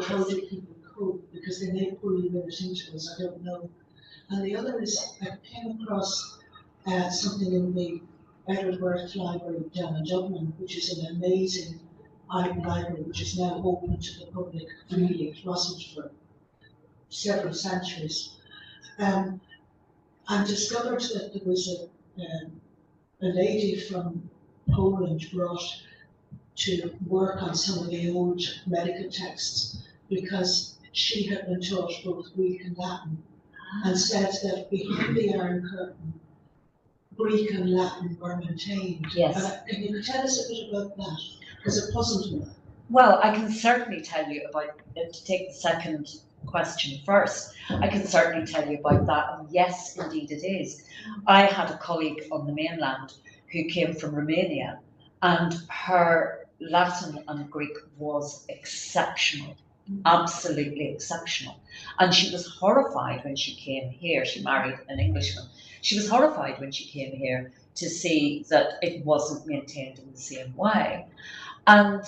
how do people cope? Because they may pull you into it, I don't know. And the other is, I came across something in the Edward Worth Library down in Dublin, which is an amazing art library, which is now open to the public freely. It wasn't for several centuries. And discovered that there was a lady from Poland brought to work on some of the old medical texts, because she had been taught both Greek and Latin, and said that behind the Iron Curtain, Greek and Latin were maintained.
Yes.
Can you tell us a bit about that? Because it puzzled me.
Well, I can certainly tell you about, to take the second question first, I can certainly tell you about that, and yes, indeed it is. I had a colleague on the mainland who came from Romania, and her Latin and Greek was exceptional, absolutely exceptional. And she was horrified when she came here. She married an Englishman. She was horrified when she came here to see that it wasn't maintained in the same way. And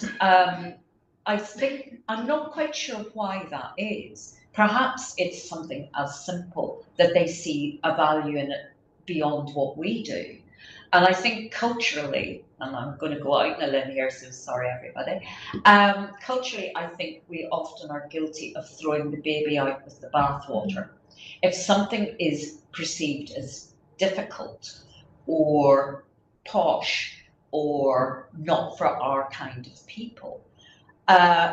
I think, I'm not quite sure why that is. Perhaps it's something as simple that they see a value in it beyond what we do. And I think culturally, and I'm going to go out on a limb here, so sorry everybody. Culturally, I think we often are guilty of throwing the baby out with the bathwater. If something is perceived as difficult or posh or not for our kind of people,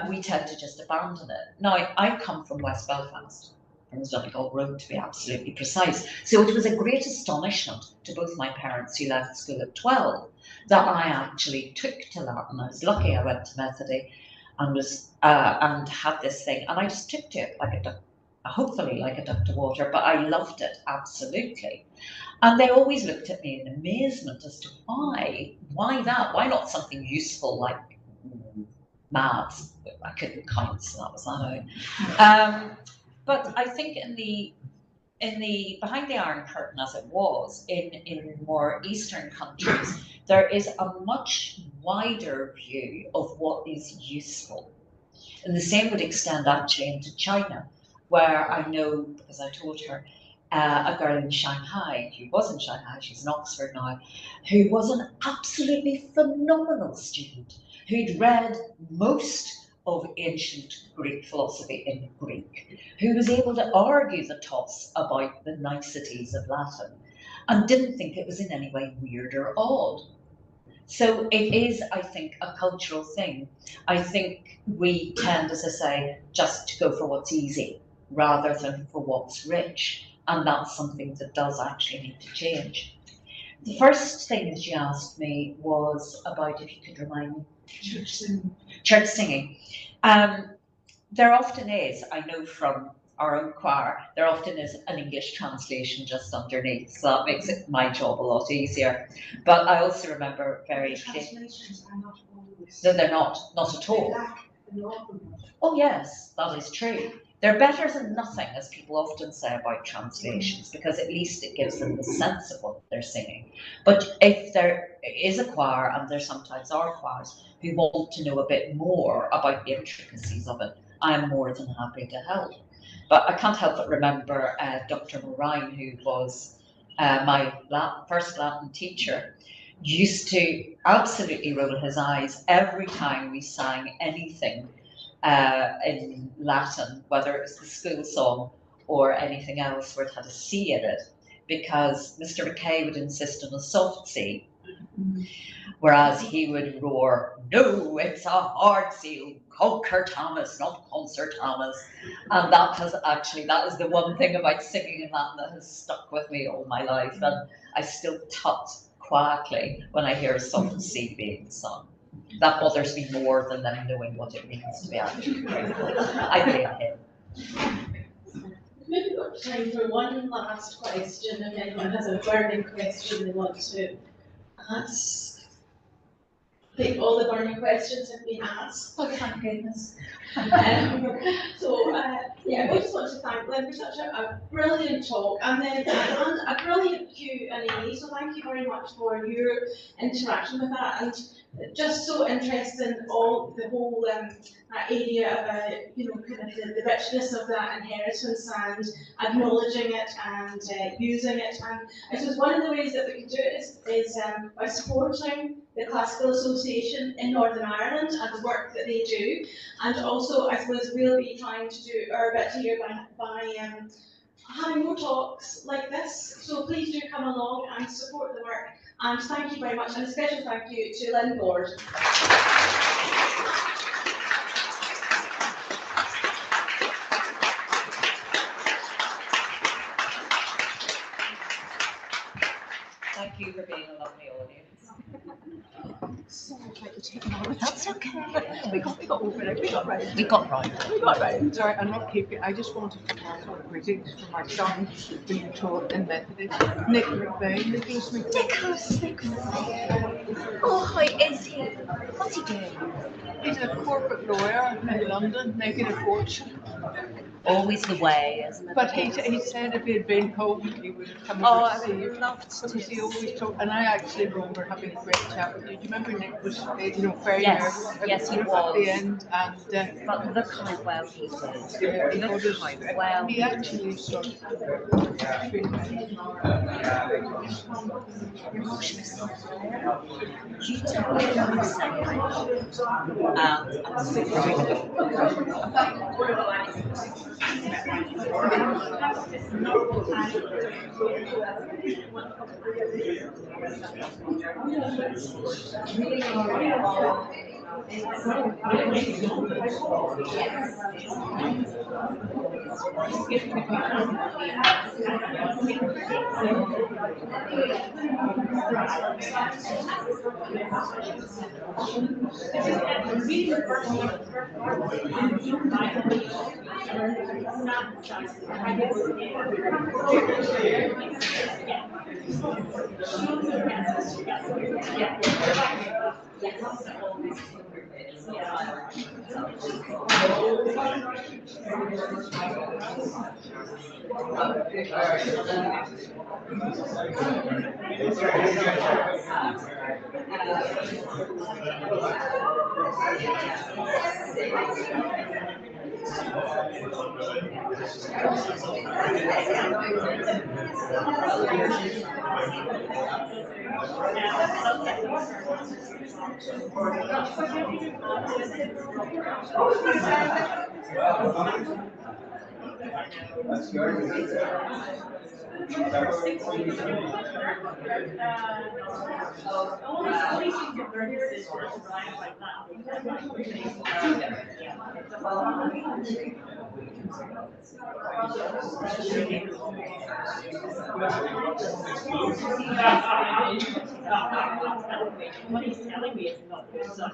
we tend to just abandon it. Now, I come from West Belfast, from the Donegal Road to be absolutely precise. So it was a great astonishment to both my parents, who left school at 12, that I actually took to Latin. I was lucky I went to Methody and and had this thing, and I just took to it like a duck, hopefully like a duck to water, but I loved it, absolutely. And they always looked at me in amazement as to why that? Why not something useful like maths? I couldn't count, so that was that. But I think in the behind the Iron Curtain, as it was in more Eastern countries, there is a much wider view of what is useful. And the same would extend actually into China, where I know, because I told her, a girl in Shanghai, who was in Shanghai, she's in Oxford now, who was an absolutely phenomenal student, who'd read most of ancient Greek philosophy in Greek, who was able to argue the toss about the niceties of Latin and didn't think it was in any way weird or odd. So it is, I think, a cultural thing. I think we tend, as I say, just to go for what's easy rather than for what's rich. And that's something that does actually need to change. The first thing that you asked me was about, if you could remind me.
Church singing.
Church singing. There often is, I know from our own choir, there often is an English translation just underneath, so that makes my job a lot easier. But I also remember very clearly.
Translations are not always.
No, they're not at all.
They lack a lot of them.
Oh yes, that is true. They're better than nothing, as people often say about translations, because at least it gives them the sense of what they're singing. But if there is a choir, and there sometimes are choirs, who want to know a bit more about the intricacies of it, I'm more than happy to help. But I can't help but remember Dr. Mulryne, who was my first Latin teacher, used to absolutely roll his eyes every time we sang anything in Latin, whether it was the school song or anything else where it had a C in it, because Mr. McKay would insist on a soft C, whereas he would roar, "No, it's a hard C, conquer Thomas, not concert Thomas." And that is the one thing about singing in Latin that has stuck with me all my life, and I still tut quietly when I hear a soft C being sung. That bothers me more than them knowing what it means to be actually grateful. I blame him.
Maybe we've got time for one last question, if anyone has a burning question they want to ask. I think all the burning questions have been asked. Oh, thank goodness. Yeah, I just want to thank Lynn for such a brilliant talk, and then a brilliant Q&A. So thank you very much for your interaction with that, and just so interested in the whole area about kind of the richness of that inheritance and acknowledging it and using it. And I suppose one of the ways that we can do it is by supporting the Classical Association in Northern Ireland and the work that they do, and also I suppose we'll be trying to do our bit here by having more talks like this. So please do come along and support the work. And thank you very much, and a special thank you to Lynn Gordon.
Thank you for being a lovely audience.
So I'd like to take it over. That's okay. We got over it. We got right.
We got right.
Sorry, I'm not keeping. I just wanted to pass on greetings from my son being taught in Methodist. Nicholas McVeigh.
Oh, how is he? What's he doing?
He's a corporate lawyer in London, making a fortune.
Always the way, isn't it?
But he said if he had been home, he would have come
Oh,
over
I
to see
would
you.
have loved
Because
to.
he always talked, and I actually remember having a great chat with you. Do you remember Nick was, very
Yes,
nervous
yes, he
at
was.
the end, and
But look how well he did.
yeah,
Look how well
he actually started
You tell me what to say. I'm super grateful.
That's good.
What he's telling me is not good stuff.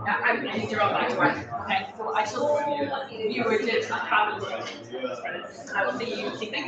I need to run back to work. Okay, so I shall you were just have a look. I will see you this evening.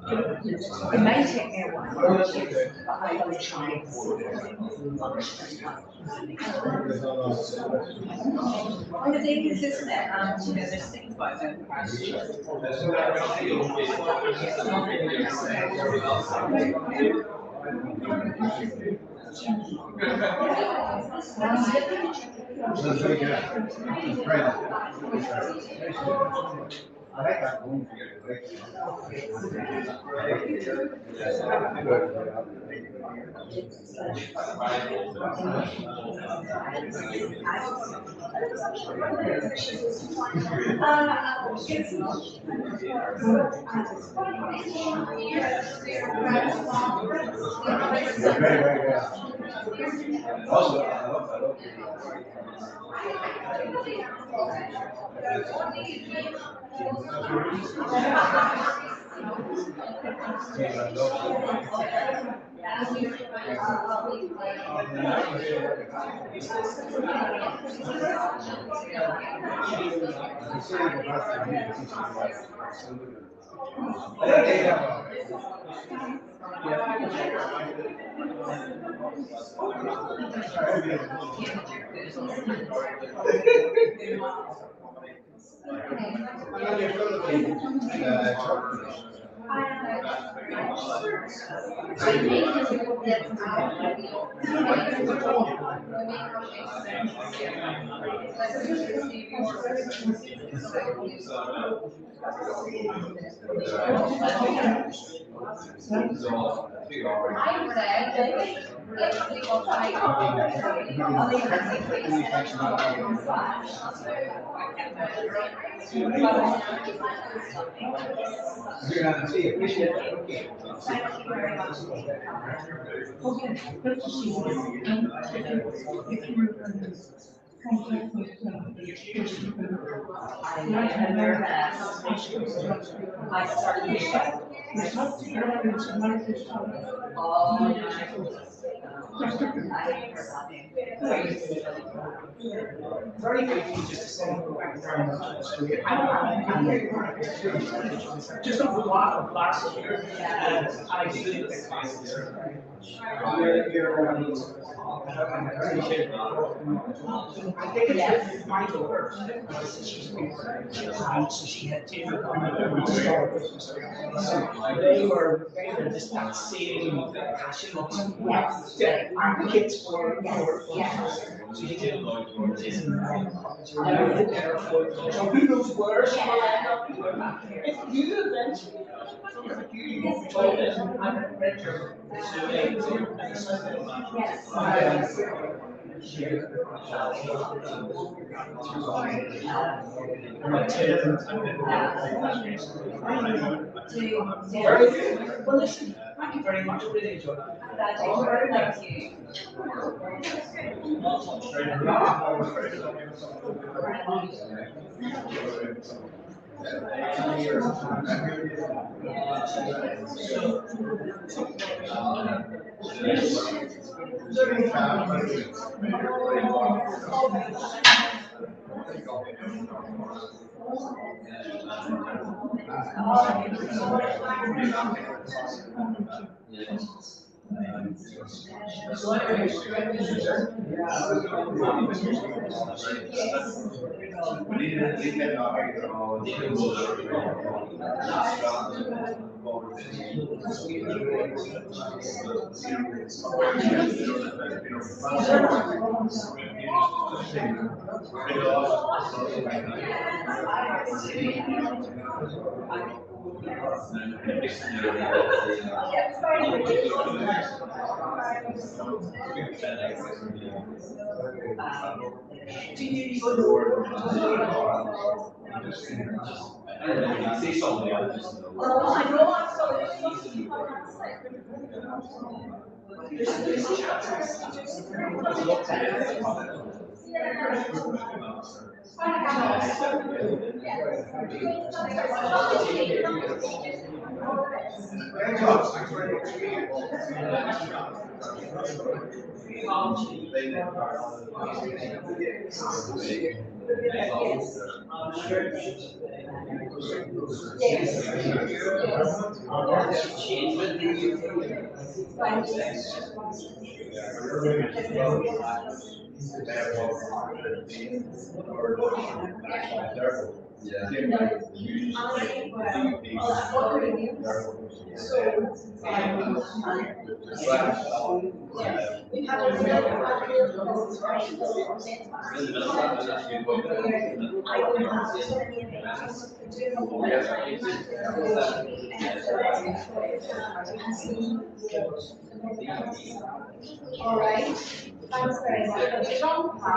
It may take me a while, but I will try and
One of the things, isn't it? You know, there's things about them.
Okay, good to see you. And if you're in contact with
Very briefly, just to say thank you very much. Just over the last year, I did this class very much. I appreciate it. I think it's my daughter. She's been so she had two they were just that same passion of advocates for so you did so who knows where she will end up. If you eventually told it, I'm a printer. Very good. Well, listen, thank you very much. Really enjoyed it.
Thank you.
All right. Thanks very much.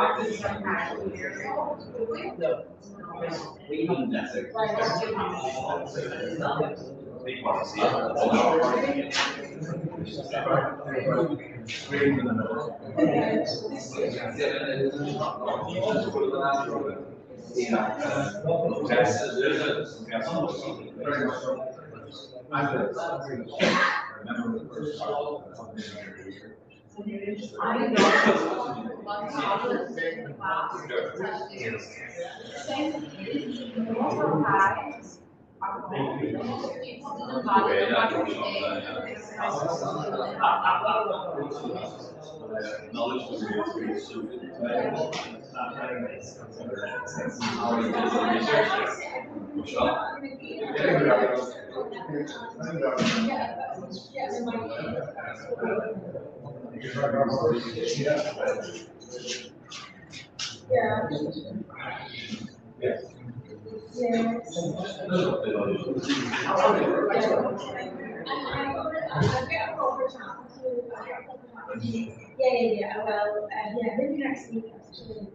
Yeah. Well, yeah, maybe next week actually.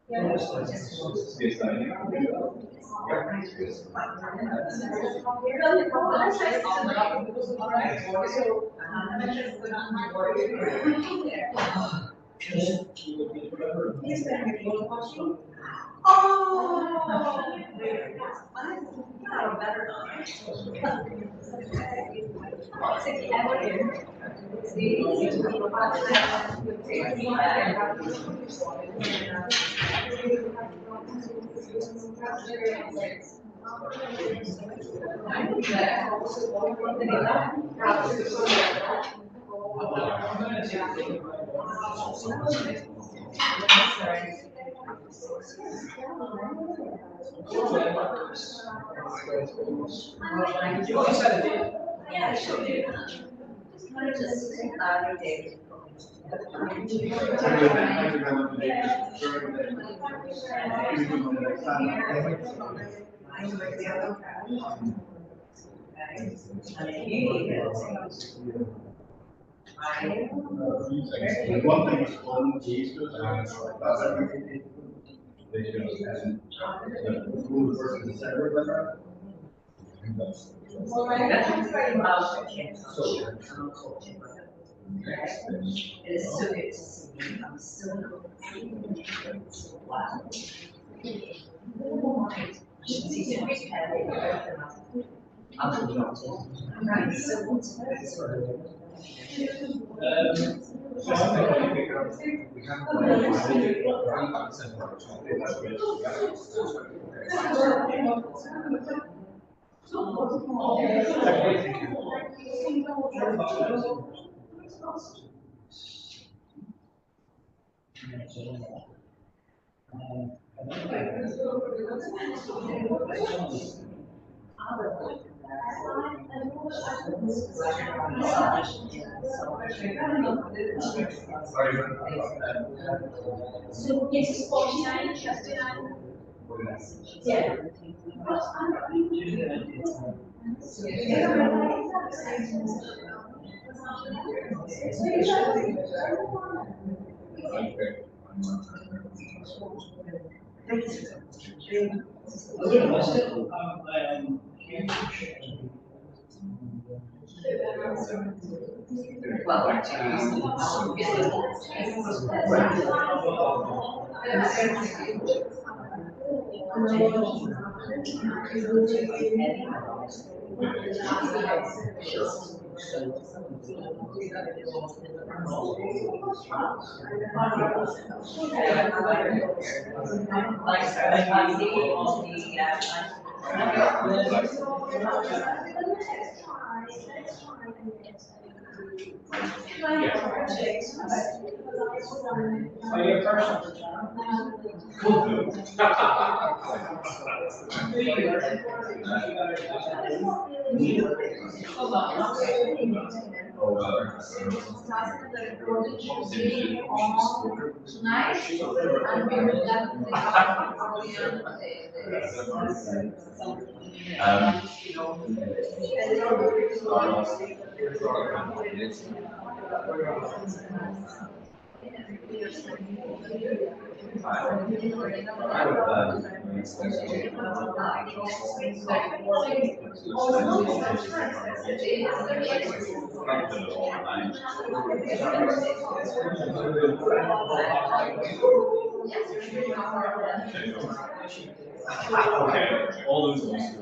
Yeah.
One thing is on Jesus and the rule versus the center of that.
It is so good to see you. I'm so wow.
So it's 49, 59. Yeah.
All those skills.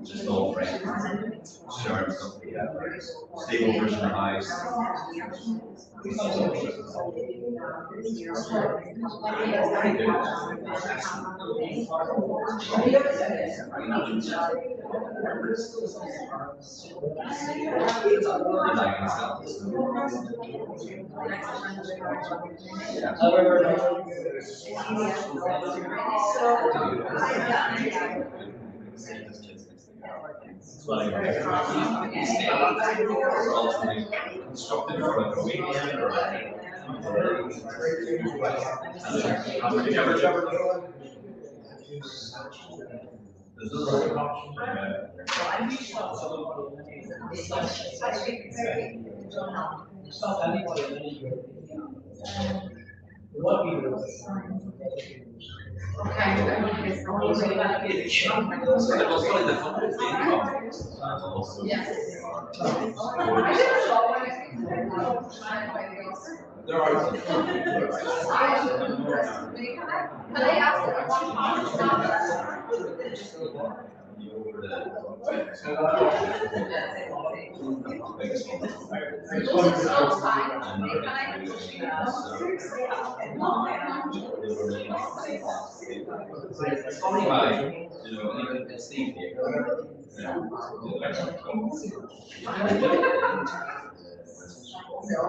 Just all right. Sharp something. Stable version of ice. Constructed for like a weekend or there are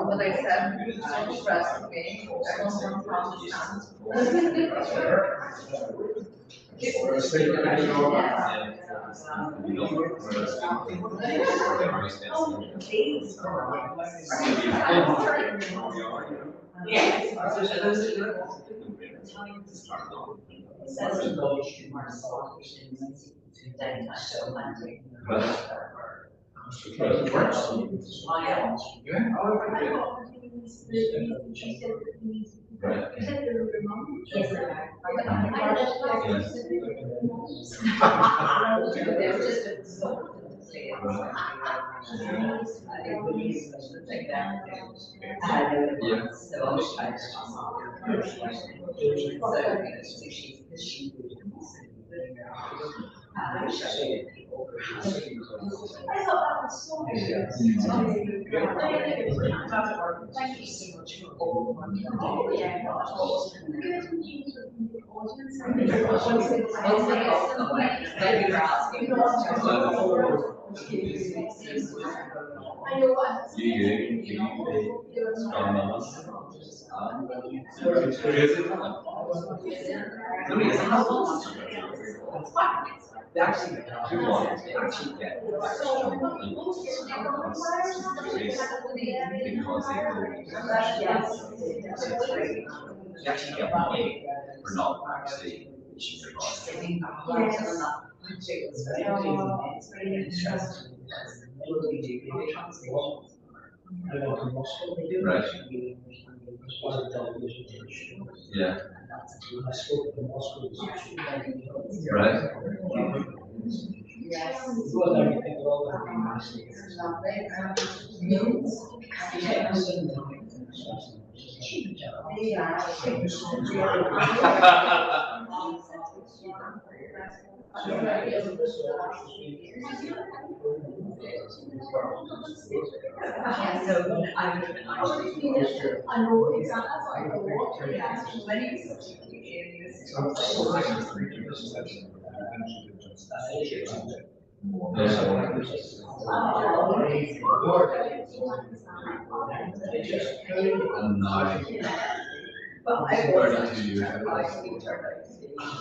But they said, trust me, everyone promised.
Thank you so much for
yeah. Right. And now, 32 years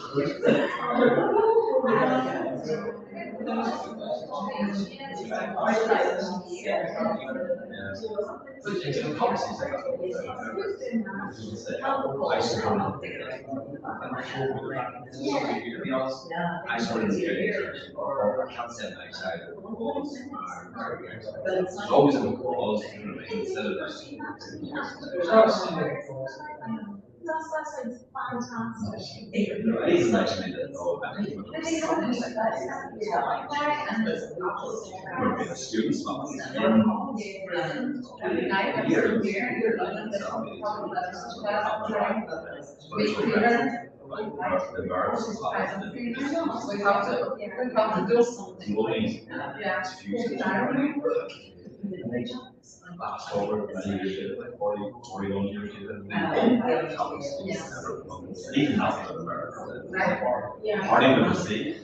I started I can't say my side of the walls. It's always in the walls instead of
That sounds fantastic.
It is actually that all about it. We're being students, the verbs
We have to do something.
last over many years, like 41 years ago. Even after the verbs. Hardie with the C.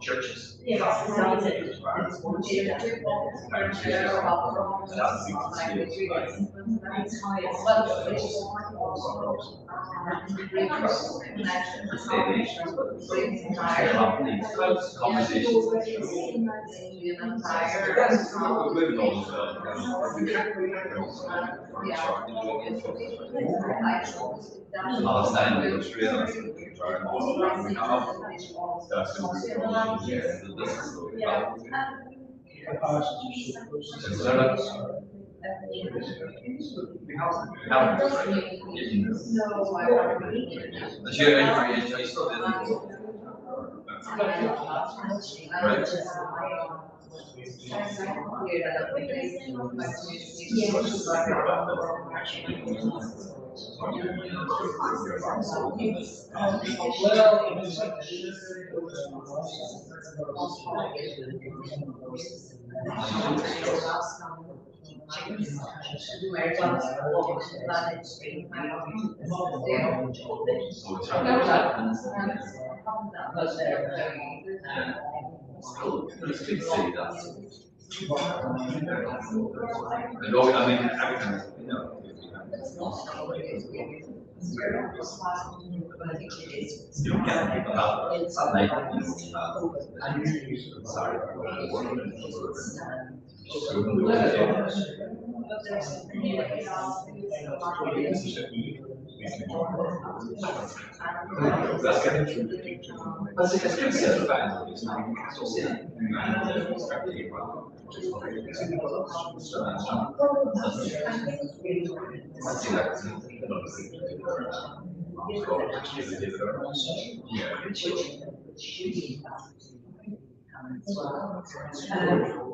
Churches.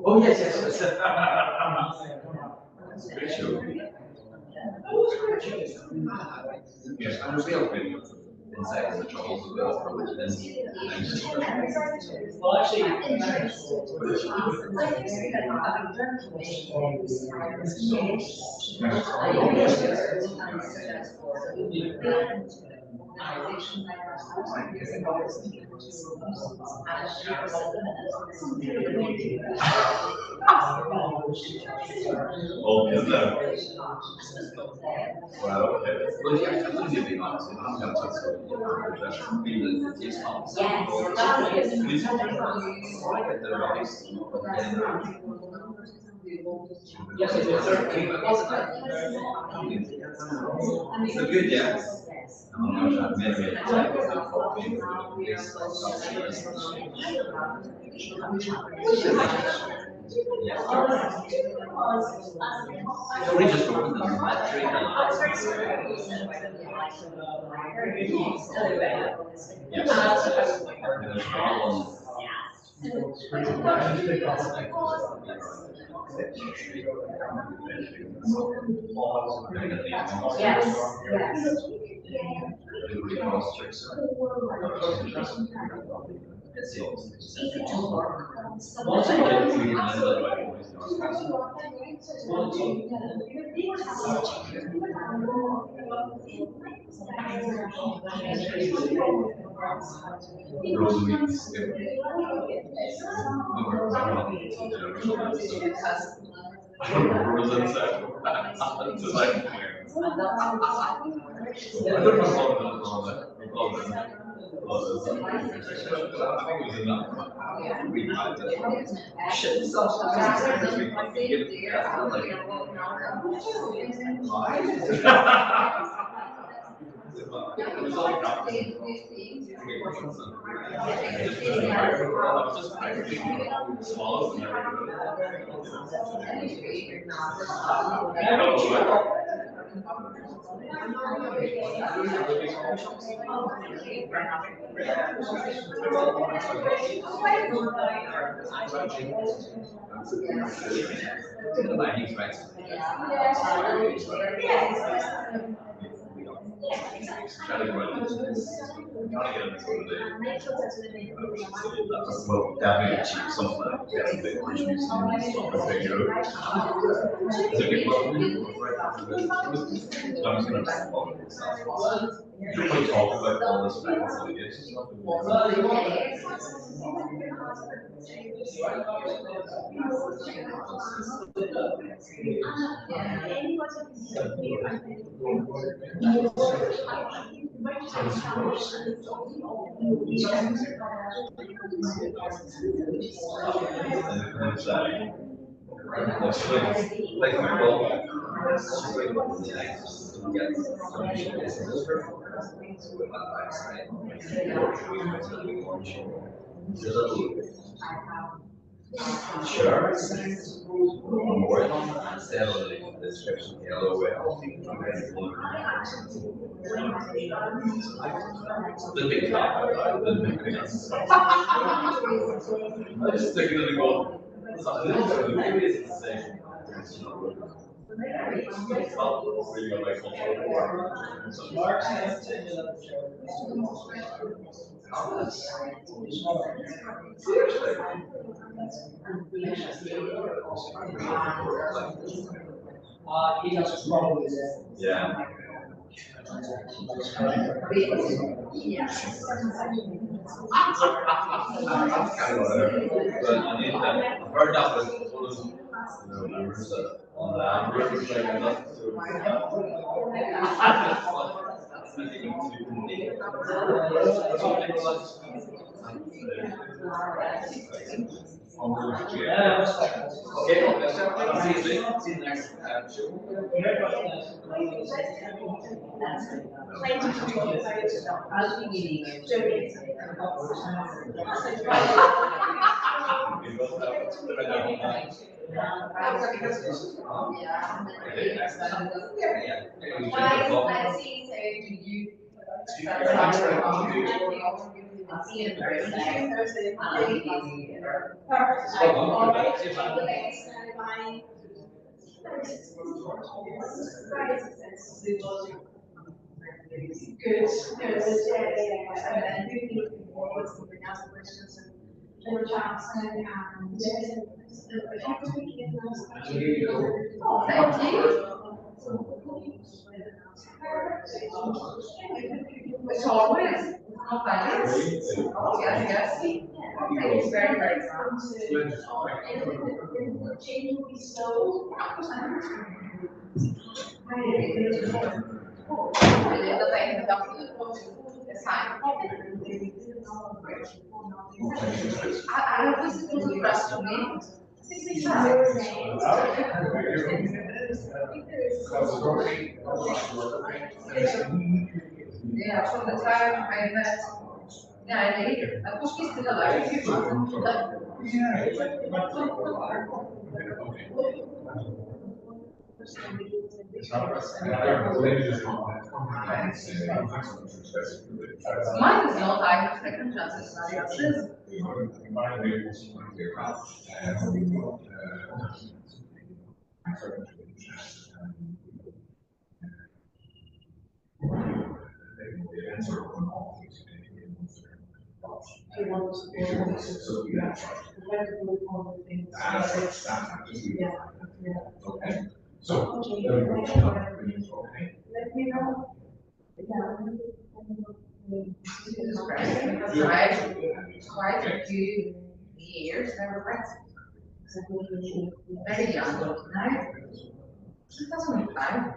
Oh, yes, yes, yes. Yes, I'm still video inside the troubles of
Well, actually,
oh, is that? Well, okay. Well, yeah, I'm going to be honest. I'm going to talk to you. It's not.
yes, it is, sir.
So good, yeah. We just opened the Well, definitely achieve something like that's a big British museum, so it's big group. It's a big one. We talk about all this reconciliation stuff. Sure. More instead of the description yellow the big top, the big thing. I just think of the goal. Maybe it's the same.
He does probably
Yeah. But I need that. I've heard that was one of the members on the average like enough to. Okay, let's see you next show.
It's always. Oh, yes. It's very, very fun. Change will be slow. I was impressed to me. Yeah, from the time I met, Aeneid, I was just in the life. Mine is not, I have second chances.
Okay. So.
Let me know.
Quite a few years, never met. Very young, right? 2005.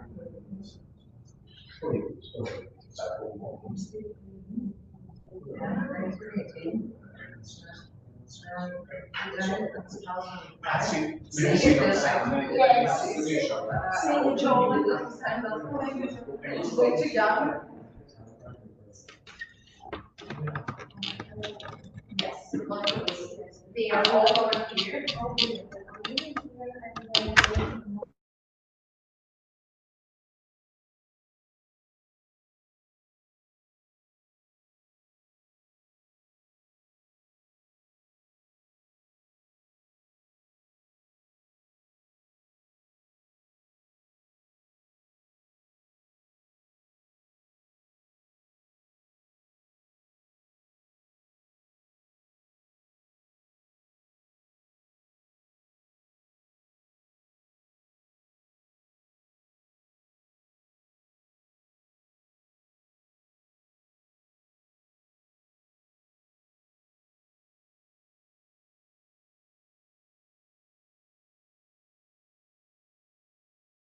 They are all over here.